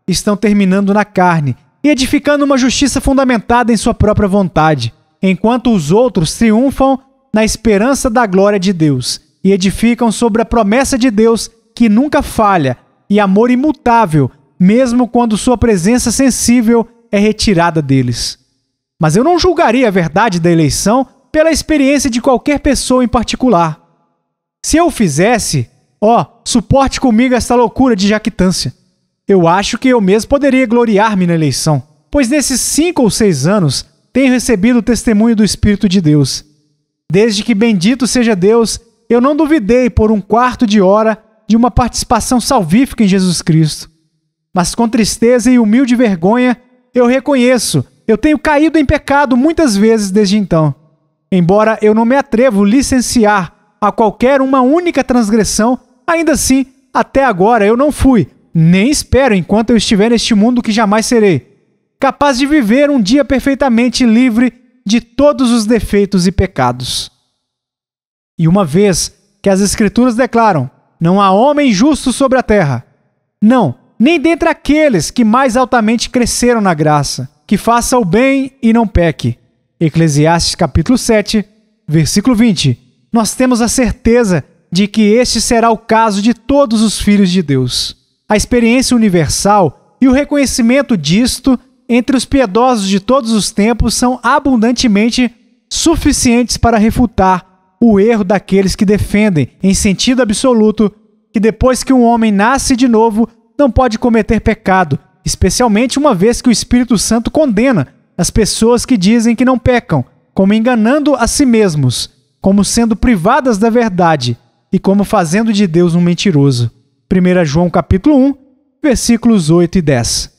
estão terminando na carne e edificando uma justiça fundamentada em sua própria vontade, enquanto os outros triunfam na esperança da glória de Deus e edificam sobre a promessa de Deus que nunca falha e amor imutável, mesmo quando sua presença sensível é retirada deles. Mas eu não julgaria a verdade da eleição pela experiência de qualquer pessoa em particular. Se eu o fizesse, suporte comigo esta loucura de jactância. Eu acho que eu mesmo poderia gloriar-me na eleição, pois nesses 5 ou 6 anos tenho recebido o testemunho do Espírito de Deus. Desde que bendito seja Deus, eu não duvidei por 1/4 de hora de uma participação salvífica em Jesus Cristo. Mas com tristeza e humilde vergonha, eu reconheço, eu tenho caído em pecado muitas vezes desde então. Embora eu não me atrevo a licenciar a qualquer uma única transgressão, ainda assim, até agora eu não fui, nem espero enquanto eu estiver neste mundo que jamais serei, capaz de viver um dia perfeitamente livre de todos os defeitos e pecados. E uma vez que as Escrituras declaram, não há homem justo sobre a terra, não, nem dentre aqueles que mais altamente cresceram na graça, que faça o bem e não peque. Eclesiastes capítulo 7, versículo 20. Nós temos a certeza de que este será o caso de todos os filhos de Deus. A experiência universal e o reconhecimento disto entre os piedosos de todos os tempos são abundantemente suficientes para refutar o erro daqueles que defendem, em sentido absoluto, que depois que um homem nasce de novo, não pode cometer pecado, especialmente uma vez que o Espírito Santo condena as pessoas que dizem que não pecam, como enganando a si mesmos, como sendo privadas da verdade e como fazendo de Deus um mentiroso. 1 João capítulo 1, versículos 8 e 10.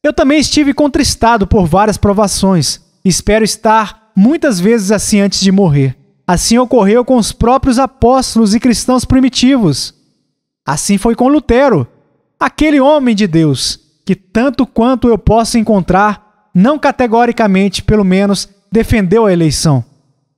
Eu também estive contristado por várias provações. Espero estar muitas vezes assim antes de morrer. Assim ocorreu com os próprios apóstolos e cristãos primitivos. Assim foi com Lutero, aquele homem de Deus, que tanto quanto eu posso encontrar, não categoricamente, pelo menos, defendeu a eleição.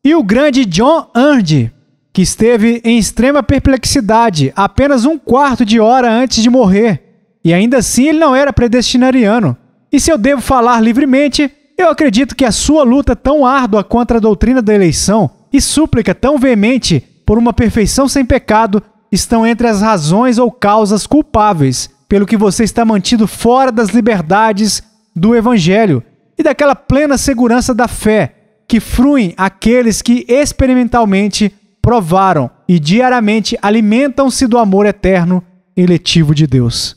E o grande John Earndt, que esteve em extrema perplexidade apenas 1/4 de hora antes de morrer, e ainda assim ele não era predestinariano. E se eu devo falar livremente, eu acredito que a sua luta tão árdua contra a doutrina da eleição e súplica tão veemente por uma perfeição sem pecado estão entre as razões ou causas culpáveis pelo que você está mantido fora das liberdades do Evangelho e daquela plena segurança da fé que fruem aqueles que experimentalmente provaram e diariamente alimentam-se do amor eterno eletivo de Deus.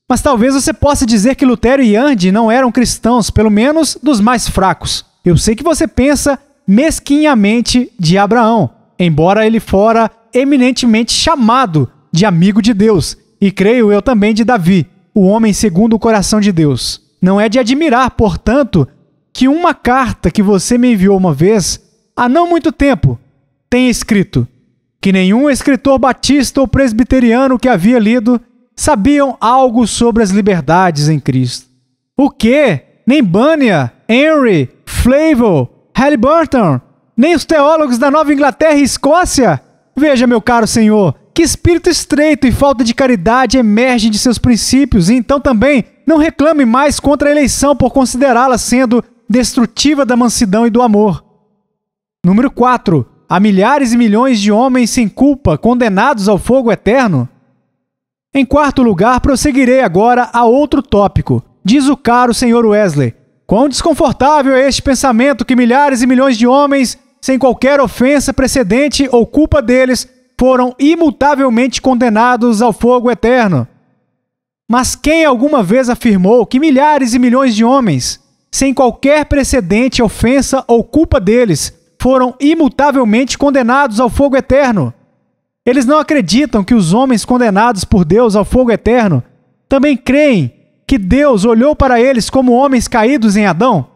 Mas talvez você possa dizer que Lutero e Yandi não eram cristãos, pelo menos dos mais fracos. Eu sei que você pensa mesquinhamente de Abraão, embora ele fora eminentemente chamado de amigo de Deus, e creio eu também de Davi, o homem segundo o coração de Deus. Não é de admirar, portanto, que uma carta que você me enviou uma vez, há não muito tempo, tenha escrito que nenhum escritor batista ou presbiteriano que havia lido sabiam algo sobre as liberdades em Cristo. O quê? Nem Bunyan, Henry, Flavel, Halliburton, nem os teólogos da Nova Inglaterra e Escócia? Veja, meu caro senhor, que espírito estreito e falta de caridade emergem de seus princípios, e então também não reclame mais contra a eleição por considerá-la sendo destrutiva da mansidão e do amor. Número 4. Há milhares e milhões de homens sem culpa condenados ao fogo eterno? Em quarto lugar, prosseguirei agora a outro tópico. Diz o caro Sr. Wesley: quão desconfortável é este pensamento que milhares e milhões de homens, sem qualquer ofensa precedente ou culpa deles, foram imutavelmente condenados ao fogo eterno. Mas quem alguma vez afirmou que milhares e milhões de homens, sem qualquer precedente, ofensa ou culpa deles, foram imutavelmente condenados ao fogo eterno? Eles não acreditam que os homens condenados por Deus ao fogo eterno também creem que Deus olhou para eles como homens caídos em Adão?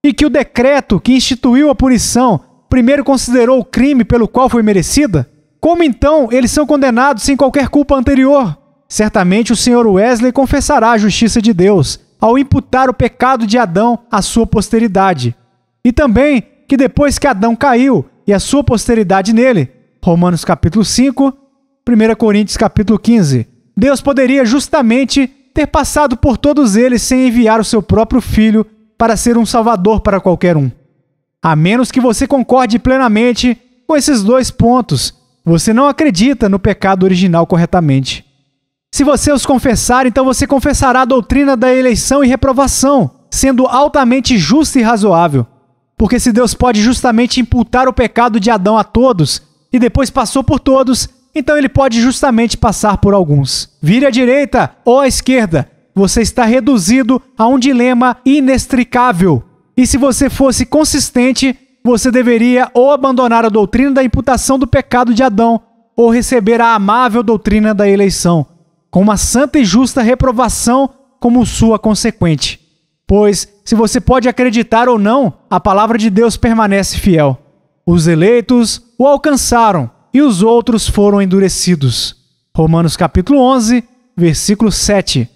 E que o decreto que instituiu a punição primeiro considerou o crime pelo qual foi merecida? Como então eles são condenados sem qualquer culpa anterior? Certamente o Sr. Wesley confessará a justiça de Deus ao imputar o pecado de Adão à sua posteridade. E também que depois que Adão caiu e a sua posteridade nele, Romanos capítulo 5, 1 Coríntios capítulo 15, Deus poderia justamente ter passado por todos eles sem enviar o seu próprio Filho para ser um salvador para qualquer um. A menos que você concorde plenamente com esses dois pontos, você não acredita no pecado original corretamente. Se você os confessar, então você confessará a doutrina da eleição e reprovação, sendo altamente justo e razoável. Porque se Deus pode justamente imputar o pecado de Adão a todos, e depois passou por todos, então ele pode justamente passar por alguns. Vire à direita ou à esquerda, você está reduzido a um dilema inextricável. E se você fosse consistente, você deveria ou abandonar a doutrina da imputação do pecado de Adão, ou receber a amável doutrina da eleição, com uma santa e justa reprovação como sua consequente. Pois, se você pode acreditar ou não, a palavra de Deus permanece fiel. Os eleitos o alcançaram e os outros foram endurecidos. Romanos capítulo 11, versículo 7.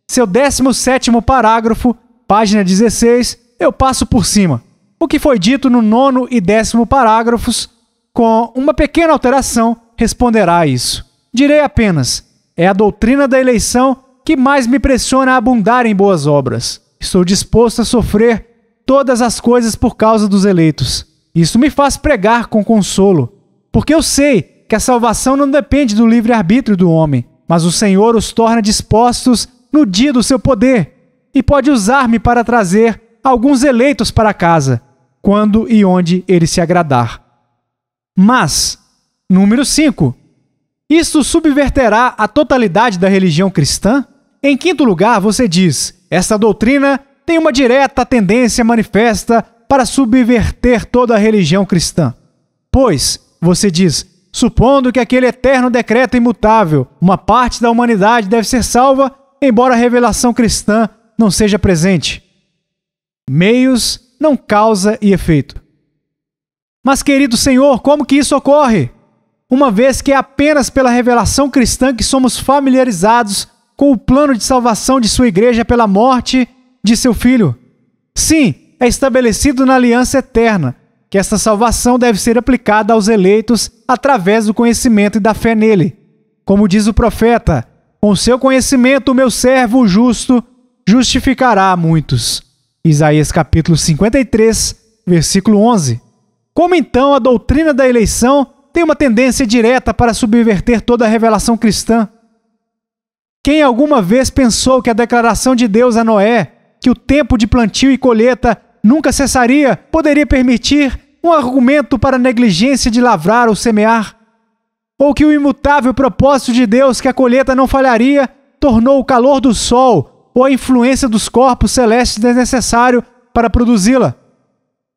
Seu 17º parágrafo, página 16, eu passo por cima. O que foi dito no 9º e 10º parágrafos, com uma pequena alteração, responderá a isso. Direi apenas: é a doutrina da eleição que mais me pressiona a abundar em boas obras. Estou disposto a sofrer todas as coisas por causa dos eleitos. Isso me faz pregar com consolo, porque eu sei que a salvação não depende do livre-arbítrio do homem, mas o Senhor os torna dispostos no dia do seu poder, e pode usar-me para trazer alguns eleitos para casa, quando e onde ele se agradar. Mas, número 5, isto subverterá a totalidade da religião cristã? Em quinto lugar, você diz: esta doutrina tem uma direta tendência manifesta para subverter toda a religião cristã. Pois, você diz, supondo que aquele eterno decreto imutável, uma parte da humanidade deve ser salva, embora a revelação cristã não seja presente. Meios não causa e efeito. Mas, querido Senhor, como que isso ocorre? Uma vez que é apenas pela revelação cristã que somos familiarizados com o plano de salvação de sua igreja pela morte de seu Filho. Sim, é estabelecido na aliança eterna que esta salvação deve ser aplicada aos eleitos através do conhecimento e da fé nele. Como diz o profeta, com seu conhecimento o meu servo justo justificará a muitos. Isaías capítulo 53, versículo 11. Como então a doutrina da eleição tem uma tendência direta para subverter toda a revelação cristã? Quem alguma vez pensou que a declaração de Deus a Noé, que o tempo de plantio e colheita nunca cessaria, poderia permitir um argumento para a negligência de lavrar ou semear? Ou que o imutável propósito de Deus que a colheita não falharia tornou o calor do sol ou a influência dos corpos celestes desnecessário para produzi-la?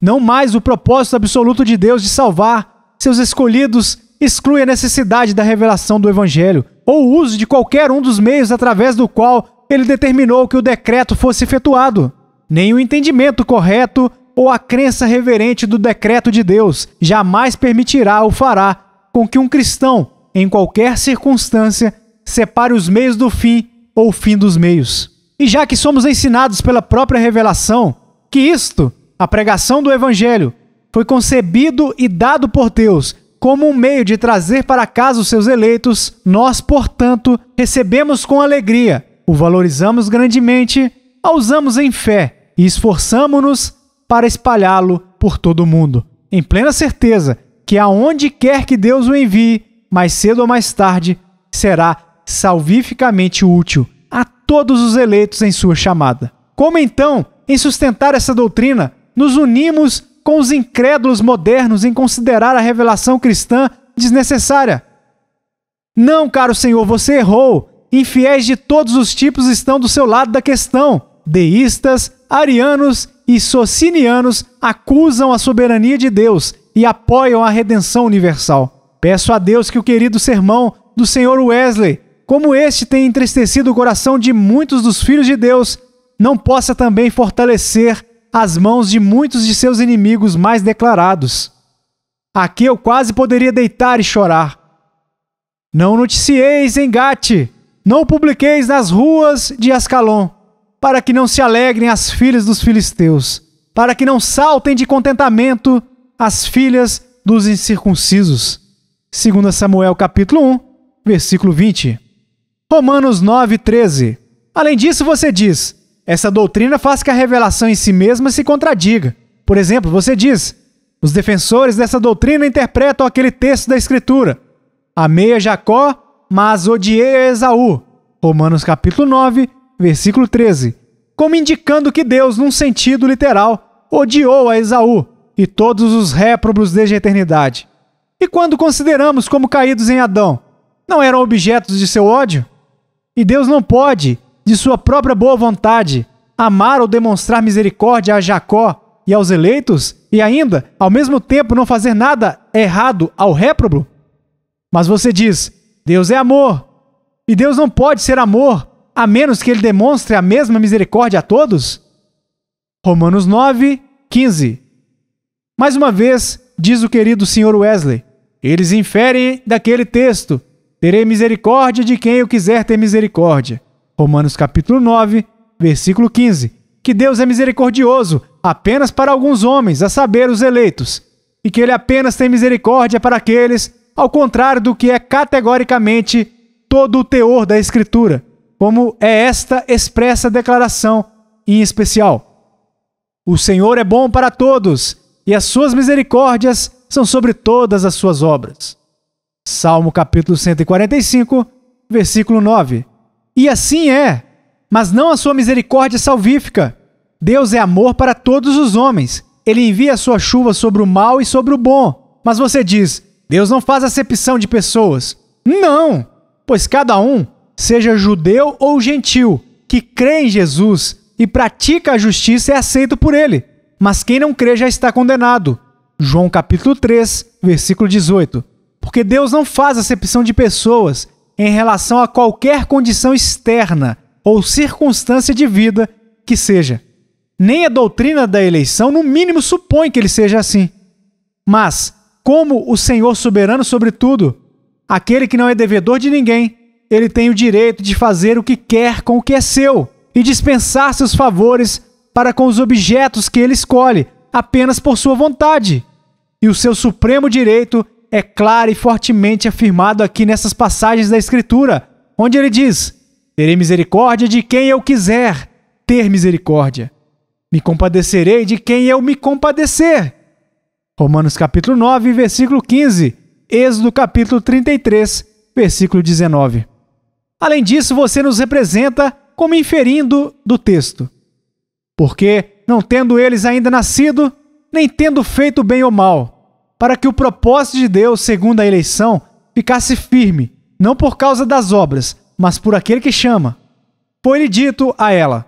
Não mais o propósito absoluto de Deus de salvar seus escolhidos exclui a necessidade da revelação do Evangelho ou o uso de qualquer um dos meios através do qual ele determinou que o decreto fosse efetuado. Nem o entendimento correto ou a crença reverente do decreto de Deus jamais permitirá ou fará com que um cristão, em qualquer circunstância, separe os meios do fim ou o fim dos meios. E já que somos ensinados pela própria revelação que isto, a pregação do Evangelho, foi concebido e dado por Deus como um meio de trazer para casa os seus eleitos, nós, portanto, recebemos com alegria, o valorizamos grandemente, a usamos em fé e esforçamo-nos para espalhá-lo por todo o mundo, em plena certeza que aonde quer que Deus o envie, mais cedo ou mais tarde, será salvificamente útil a todos os eleitos em sua chamada. Como então, em sustentar essa doutrina, nos unimos com os incrédulos modernos em considerar a revelação cristã desnecessária? Não, caro Senhor, você errou. Infiéis de todos os tipos estão do seu lado da questão. Deístas, arianos e socinianos acusam a soberania de Deus e apoiam a redenção universal. Peço a Deus que o querido sermão do Sr. Wesley, como este tem entristecido o coração de muitos dos filhos de Deus, não possa também fortalecer as mãos de muitos de seus inimigos mais declarados. Aqui eu quase poderia deitar e chorar. Não noticieis em Gate, não publiqueis nas ruas de Ascalon, para que não se alegrem as filhas dos filisteus, para que não saltem de contentamento as filhas dos incircuncisos. 2 Samuel capítulo 1, versículo 20. Romanos 9:13. Além disso, você diz: essa doutrina faz que a revelação em si mesma se contradiga. Por exemplo, você diz: os defensores dessa doutrina interpretam aquele texto da Escritura: amei a Jacó, mas odiei a Esaú. Romanos capítulo 9, versículo 13. Como indicando que Deus, num sentido literal, odiou a Esaú e todos os réprobos desde a eternidade. E quando consideramos como caídos em Adão, não eram objetos de seu ódio? E Deus não pode, de sua própria boa vontade, amar ou demonstrar misericórdia a Jacó e aos eleitos, e ainda, ao mesmo tempo, não fazer nada errado ao réprobo? Mas você diz: Deus é amor, e Deus não pode ser amor, a menos que ele demonstre a mesma misericórdia a todos? Romanos 9, 15. Mais uma vez, diz o querido Sr. Wesley, eles inferem daquele texto: terei misericórdia de quem eu quiser ter misericórdia. Romanos capítulo 9, versículo 15. Que Deus é misericordioso apenas para alguns homens, a saber, os eleitos, e que ele apenas tem misericórdia para aqueles, ao contrário do que é categoricamente todo o teor da Escritura, como é esta expressa declaração em especial. O Senhor é bom para todos, e as suas misericórdias são sobre todas as suas obras. Salmo capítulo 145, versículo 9. E assim é, mas não a sua misericórdia salvífica. Deus é amor para todos os homens. Ele envia a sua chuva sobre o mal e sobre o bom. Mas você diz: Deus não faz acepção de pessoas. Não, pois cada um, seja judeu ou gentil, que crê em Jesus e pratica a justiça é aceito por ele. Mas quem não crê já está condenado. João capítulo 3, versículo 18. Porque Deus não faz acepção de pessoas em relação a qualquer condição externa ou circunstância de vida que seja. Nem a doutrina da eleição, no mínimo, supõe que ele seja assim. Mas, como o Senhor soberano sobre tudo, aquele que não é devedor de ninguém, ele tem o direito de fazer o que quer com o que é seu e dispensar seus favores para com os objetos que ele escolhe, apenas por sua vontade. E o seu supremo direito é claro e fortemente afirmado aqui nessas passagens da Escritura, onde ele diz: terei misericórdia de quem eu quiser ter misericórdia. Me compadecerei de quem eu me compadecer. Romanos capítulo 9, versículo 15. Êxodo capítulo 33, versículo 19. Além disso, você nos representa como inferindo do texto. Porque, não tendo eles ainda nascido, nem tendo feito bem ou mal, para que o propósito de Deus, segundo a eleição, ficasse firme, não por causa das obras, mas por aquele que chama. Foi-lhe dito a ela: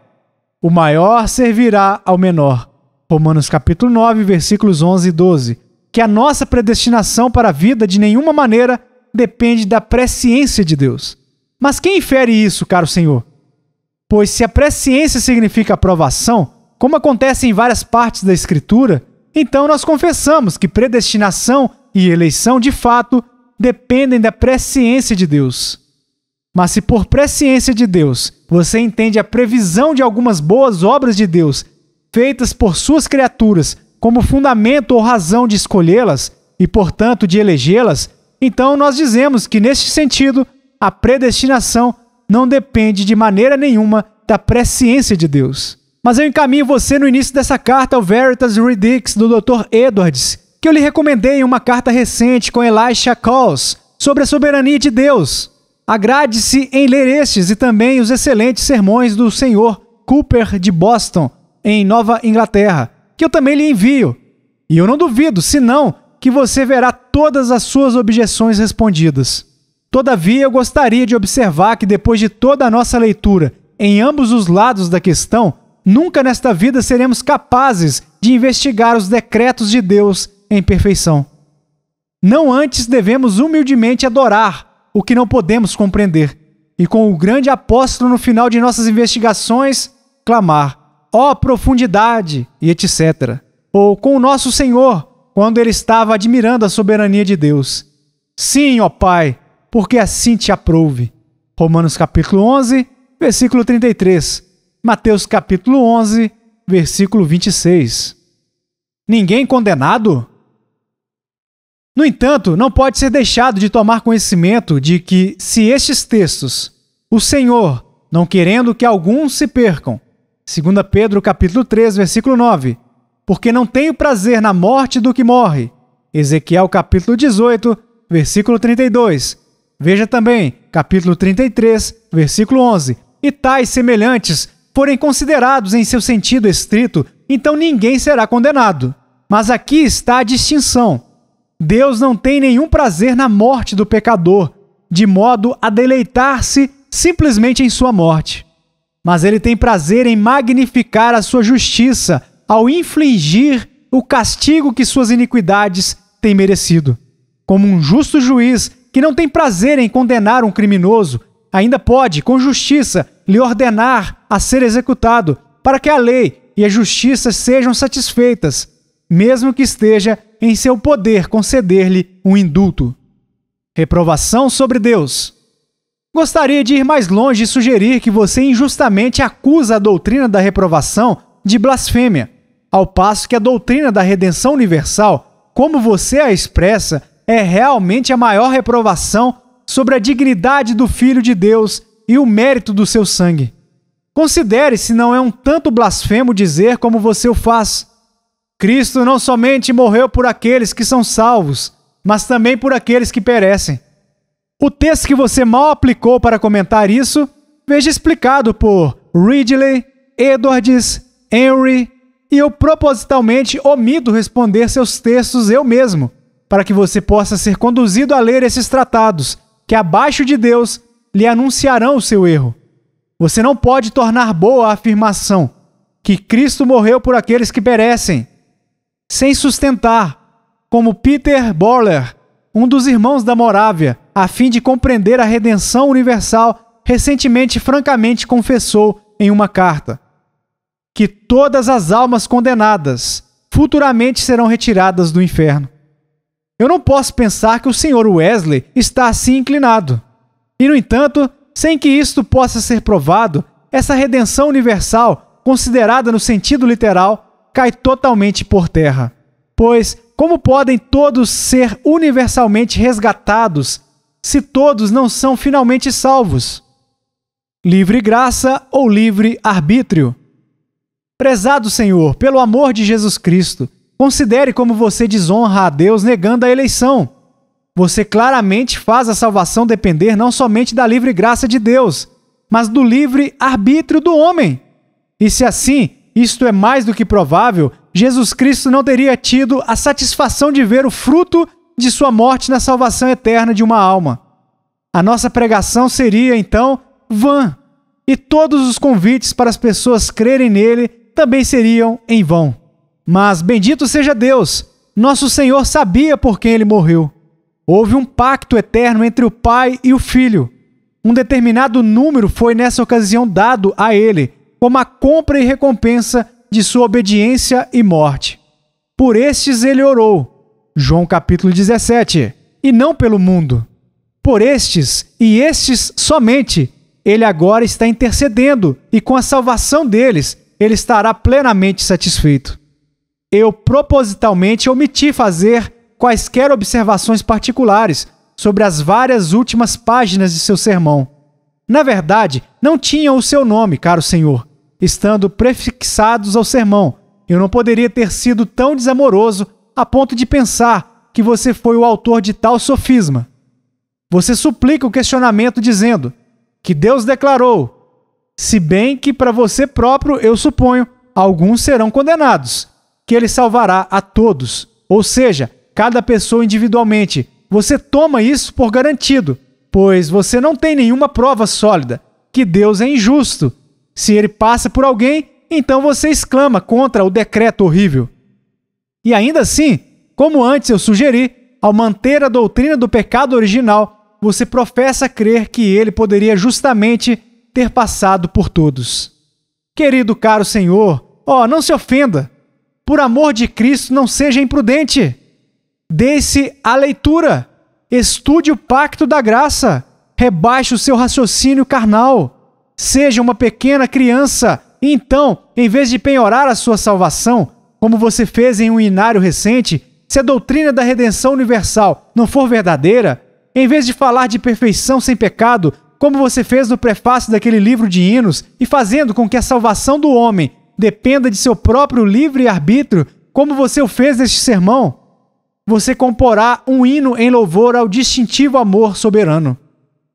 o maior servirá ao menor. Romanos capítulo 9, versículos 11 e 12. Que a nossa predestinação para a vida de nenhuma maneira depende da presciência de Deus. Mas quem infere isso, caro Senhor? Pois se a presciência significa aprovação, como acontece em várias partes da Escritura, então nós confessamos que predestinação e eleição, de fato, dependem da presciência de Deus. Mas se por presciência de Deus você entende a previsão de algumas boas obras de Deus feitas por suas criaturas como fundamento ou razão de escolhê-las e, portanto, de elegê-las, então nós dizemos que, neste sentido, a predestinação não depende de maneira nenhuma da presciência de Deus. Mas eu encaminho você no início dessa carta ao Veritas Redux do Dr. Edwards, que eu lhe recomendei em uma carta recente com Elisha Coles sobre a soberania de Deus. Agrade-se em ler estes e também os excelentes sermões do Sr. Cooper de Boston, em Nova Inglaterra, que eu também lhe envio. E eu não duvido, senão, que você verá todas as suas objeções respondidas. Todavia, eu gostaria de observar que depois de toda a nossa leitura em ambos os lados da questão, nunca nesta vida seremos capazes de investigar os decretos de Deus em perfeição. Não antes devemos humildemente adorar o que não podemos compreender, e com o grande apóstolo no final de nossas investigações, clamar: ó profundidade, e etc. Ou com o nosso Senhor, quando ele estava admirando a soberania de Deus: sim, ó Pai, porque assim te aprouve. Romanos capítulo 11, versículo 33. Mateus capítulo 11, versículo 26. Ninguém condenado? No entanto, não pode ser deixado de tomar conhecimento de que, se estes textos, o Senhor, não querendo que alguns se percam, 2 Pedro capítulo 3, versículo 9, porque não tenho prazer na morte do que morre, Ezequiel capítulo 18, versículo 32, veja também, capítulo 33, versículo 11, e tais semelhantes forem considerados em seu sentido estrito, então ninguém será condenado. Mas aqui está a distinção. Deus não tem nenhum prazer na morte do pecador, de modo a deleitar-se simplesmente em sua morte. Mas ele tem prazer em magnificar a sua justiça ao infligir o castigo que suas iniquidades têm merecido. Como um justo juiz que não tem prazer em condenar um criminoso, ainda pode, com justiça, lhe ordenar a ser executado, para que a lei e a justiça sejam satisfeitas, mesmo que esteja em seu poder conceder-lhe um indulto. Reprovação sobre Deus. Gostaria de ir mais longe e sugerir que você injustamente acusa a doutrina da reprovação de blasfêmia, ao passo que a doutrina da redenção universal, como você a expressa, é realmente a maior reprovação sobre a dignidade do Filho de Deus e o mérito do seu sangue. Considere se não é um tanto blasfemo dizer como você o faz: Cristo não somente morreu por aqueles que são salvos, mas também por aqueles que perecem. O texto que você mal aplicou para comentar isso, veja explicado por Ridley, Edwards, Henry, e eu propositalmente omido responder seus textos eu mesmo, para que você possa ser conduzido a ler esses tratados, que abaixo de Deus lhe anunciarão o seu erro. Você não pode tornar boa a afirmação que Cristo morreu por aqueles que perecem, sem sustentar, como Peter Borler, um dos irmãos da Morávia, a fim de compreender a redenção universal, recentemente francamente confessou em uma carta que todas as almas condenadas futuramente serão retiradas do inferno. Eu não posso pensar que o Sr. Wesley está assim inclinado. E, no entanto, sem que isto possa ser provado, essa redenção universal, considerada no sentido literal, cai totalmente por terra. Pois, como podem todos ser universalmente resgatados se todos não são finalmente salvos? Livre graça ou livre arbítrio? Prezado Senhor, pelo amor de Jesus Cristo, considere como você desonra a Deus negando a eleição. Você claramente faz a salvação depender não somente da livre graça de Deus, mas do livre arbítrio do homem. E se assim, isto é mais do que provável, Jesus Cristo não teria tido a satisfação de ver o fruto de sua morte na salvação eterna de uma alma. A nossa pregação seria, então, vã, e todos os convites para as pessoas crerem nele também seriam em vão. Mas bendito seja Deus, nosso Senhor sabia por quem ele morreu. Houve um pacto eterno entre o Pai e o Filho. Um determinado número foi nessa ocasião dado a ele, como a compra e recompensa de sua obediência e morte. Por estes ele orou, João capítulo 17, e não pelo mundo. Por estes, e estes somente, ele agora está intercedendo, e com a salvação deles, ele estará plenamente satisfeito. Eu propositalmente omiti fazer quaisquer observações particulares sobre as várias últimas páginas de seu sermão. Na verdade, não tinham o seu nome, caro Senhor, estando prefixados ao sermão. Eu não poderia ter sido tão desamoroso a ponto de pensar que você foi o autor de tal sofisma. Você suplica o questionamento dizendo que Deus declarou, se bem que para você próprio, eu suponho, alguns serão condenados, que ele salvará a todos, ou seja, cada pessoa individualmente. Você toma isso por garantido, pois você não tem nenhuma prova sólida, que Deus é injusto. Se ele passa por alguém, então você exclama contra o decreto horrível. E ainda assim, como antes eu sugeri, ao manter a doutrina do pecado original, você professa crer que ele poderia justamente ter passado por todos. Querido caro Senhor, não se ofenda. Por amor de Cristo, não seja imprudente. Dê-se à leitura. Estude o pacto da graça. Rebaixe o seu raciocínio carnal. Seja uma pequena criança. E então, em vez de penhorar a sua salvação, como você fez em um inário recente, se a doutrina da redenção universal não for verdadeira, em vez de falar de perfeição sem pecado, como você fez no prefácio daquele livro de hinos, e fazendo com que a salvação do homem dependa de seu próprio livre-arbítrio, como você o fez neste sermão, você comporá um hino em louvor ao distintivo amor soberano.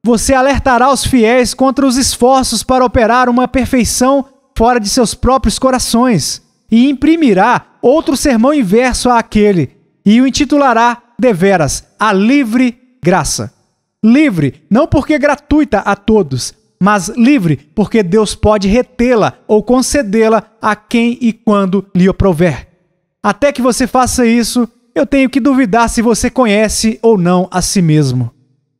Você alertará os fiéis contra os esforços para operar uma perfeição fora de seus próprios corações e imprimirá outro sermão inverso àquele e o intitulará, deveras, a livre graça. Livre, não porque gratuita a todos, mas livre porque Deus pode retê-la ou concedê-la a quem e quando lhe aprouver. Até que você faça isso, eu tenho que duvidar se você conhece ou não a si mesmo.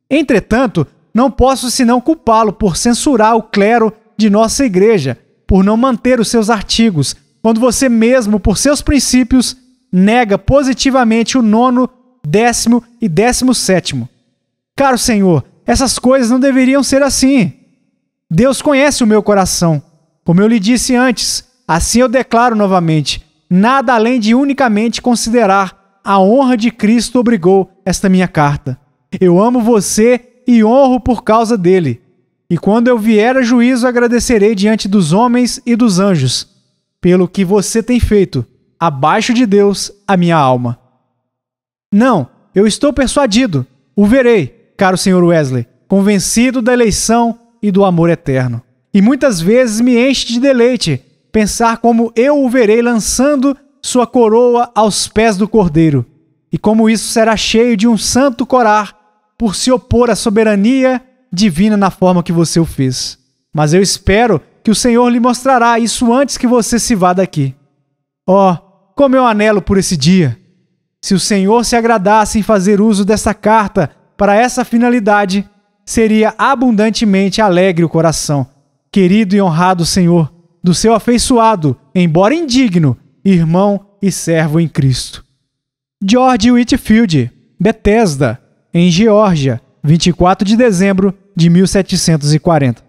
Entretanto, não posso senão culpá-lo por censurar o clero de nossa igreja, por não manter os seus artigos, quando você mesmo, por seus princípios, nega positivamente o 9º, 10º e 17º. Caro Senhor, essas coisas não deveriam ser assim. Deus conhece o meu coração. Como eu lhe disse antes, assim eu declaro novamente, nada além de unicamente considerar a honra de Cristo obrigou esta minha carta. Eu amo você e honro por causa dele. E quando eu vier a juízo, agradecerei diante dos homens e dos anjos, pelo que você tem feito, abaixo de Deus, a minha alma. Não, eu estou persuadido, o verei, caro Sr. Wesley, convencido da eleição e do amor eterno. E muitas vezes me enche de deleite pensar como eu o verei lançando sua coroa aos pés do Cordeiro, e como isso será cheio de um santo corar por se opor à soberania divina na forma que você o fez. Mas eu espero que o Senhor lhe mostrará isso antes que você se vá daqui. Como eu anelo por esse dia! Se o Senhor se agradasse em fazer uso dessa carta para essa finalidade, seria abundantemente alegre o coração, querido e honrado Senhor, do seu afeiçoado, embora indigno, irmão e servo em Cristo. George Whitefield, Bethesda, em Geórgia, 24 de dezembro de 1740.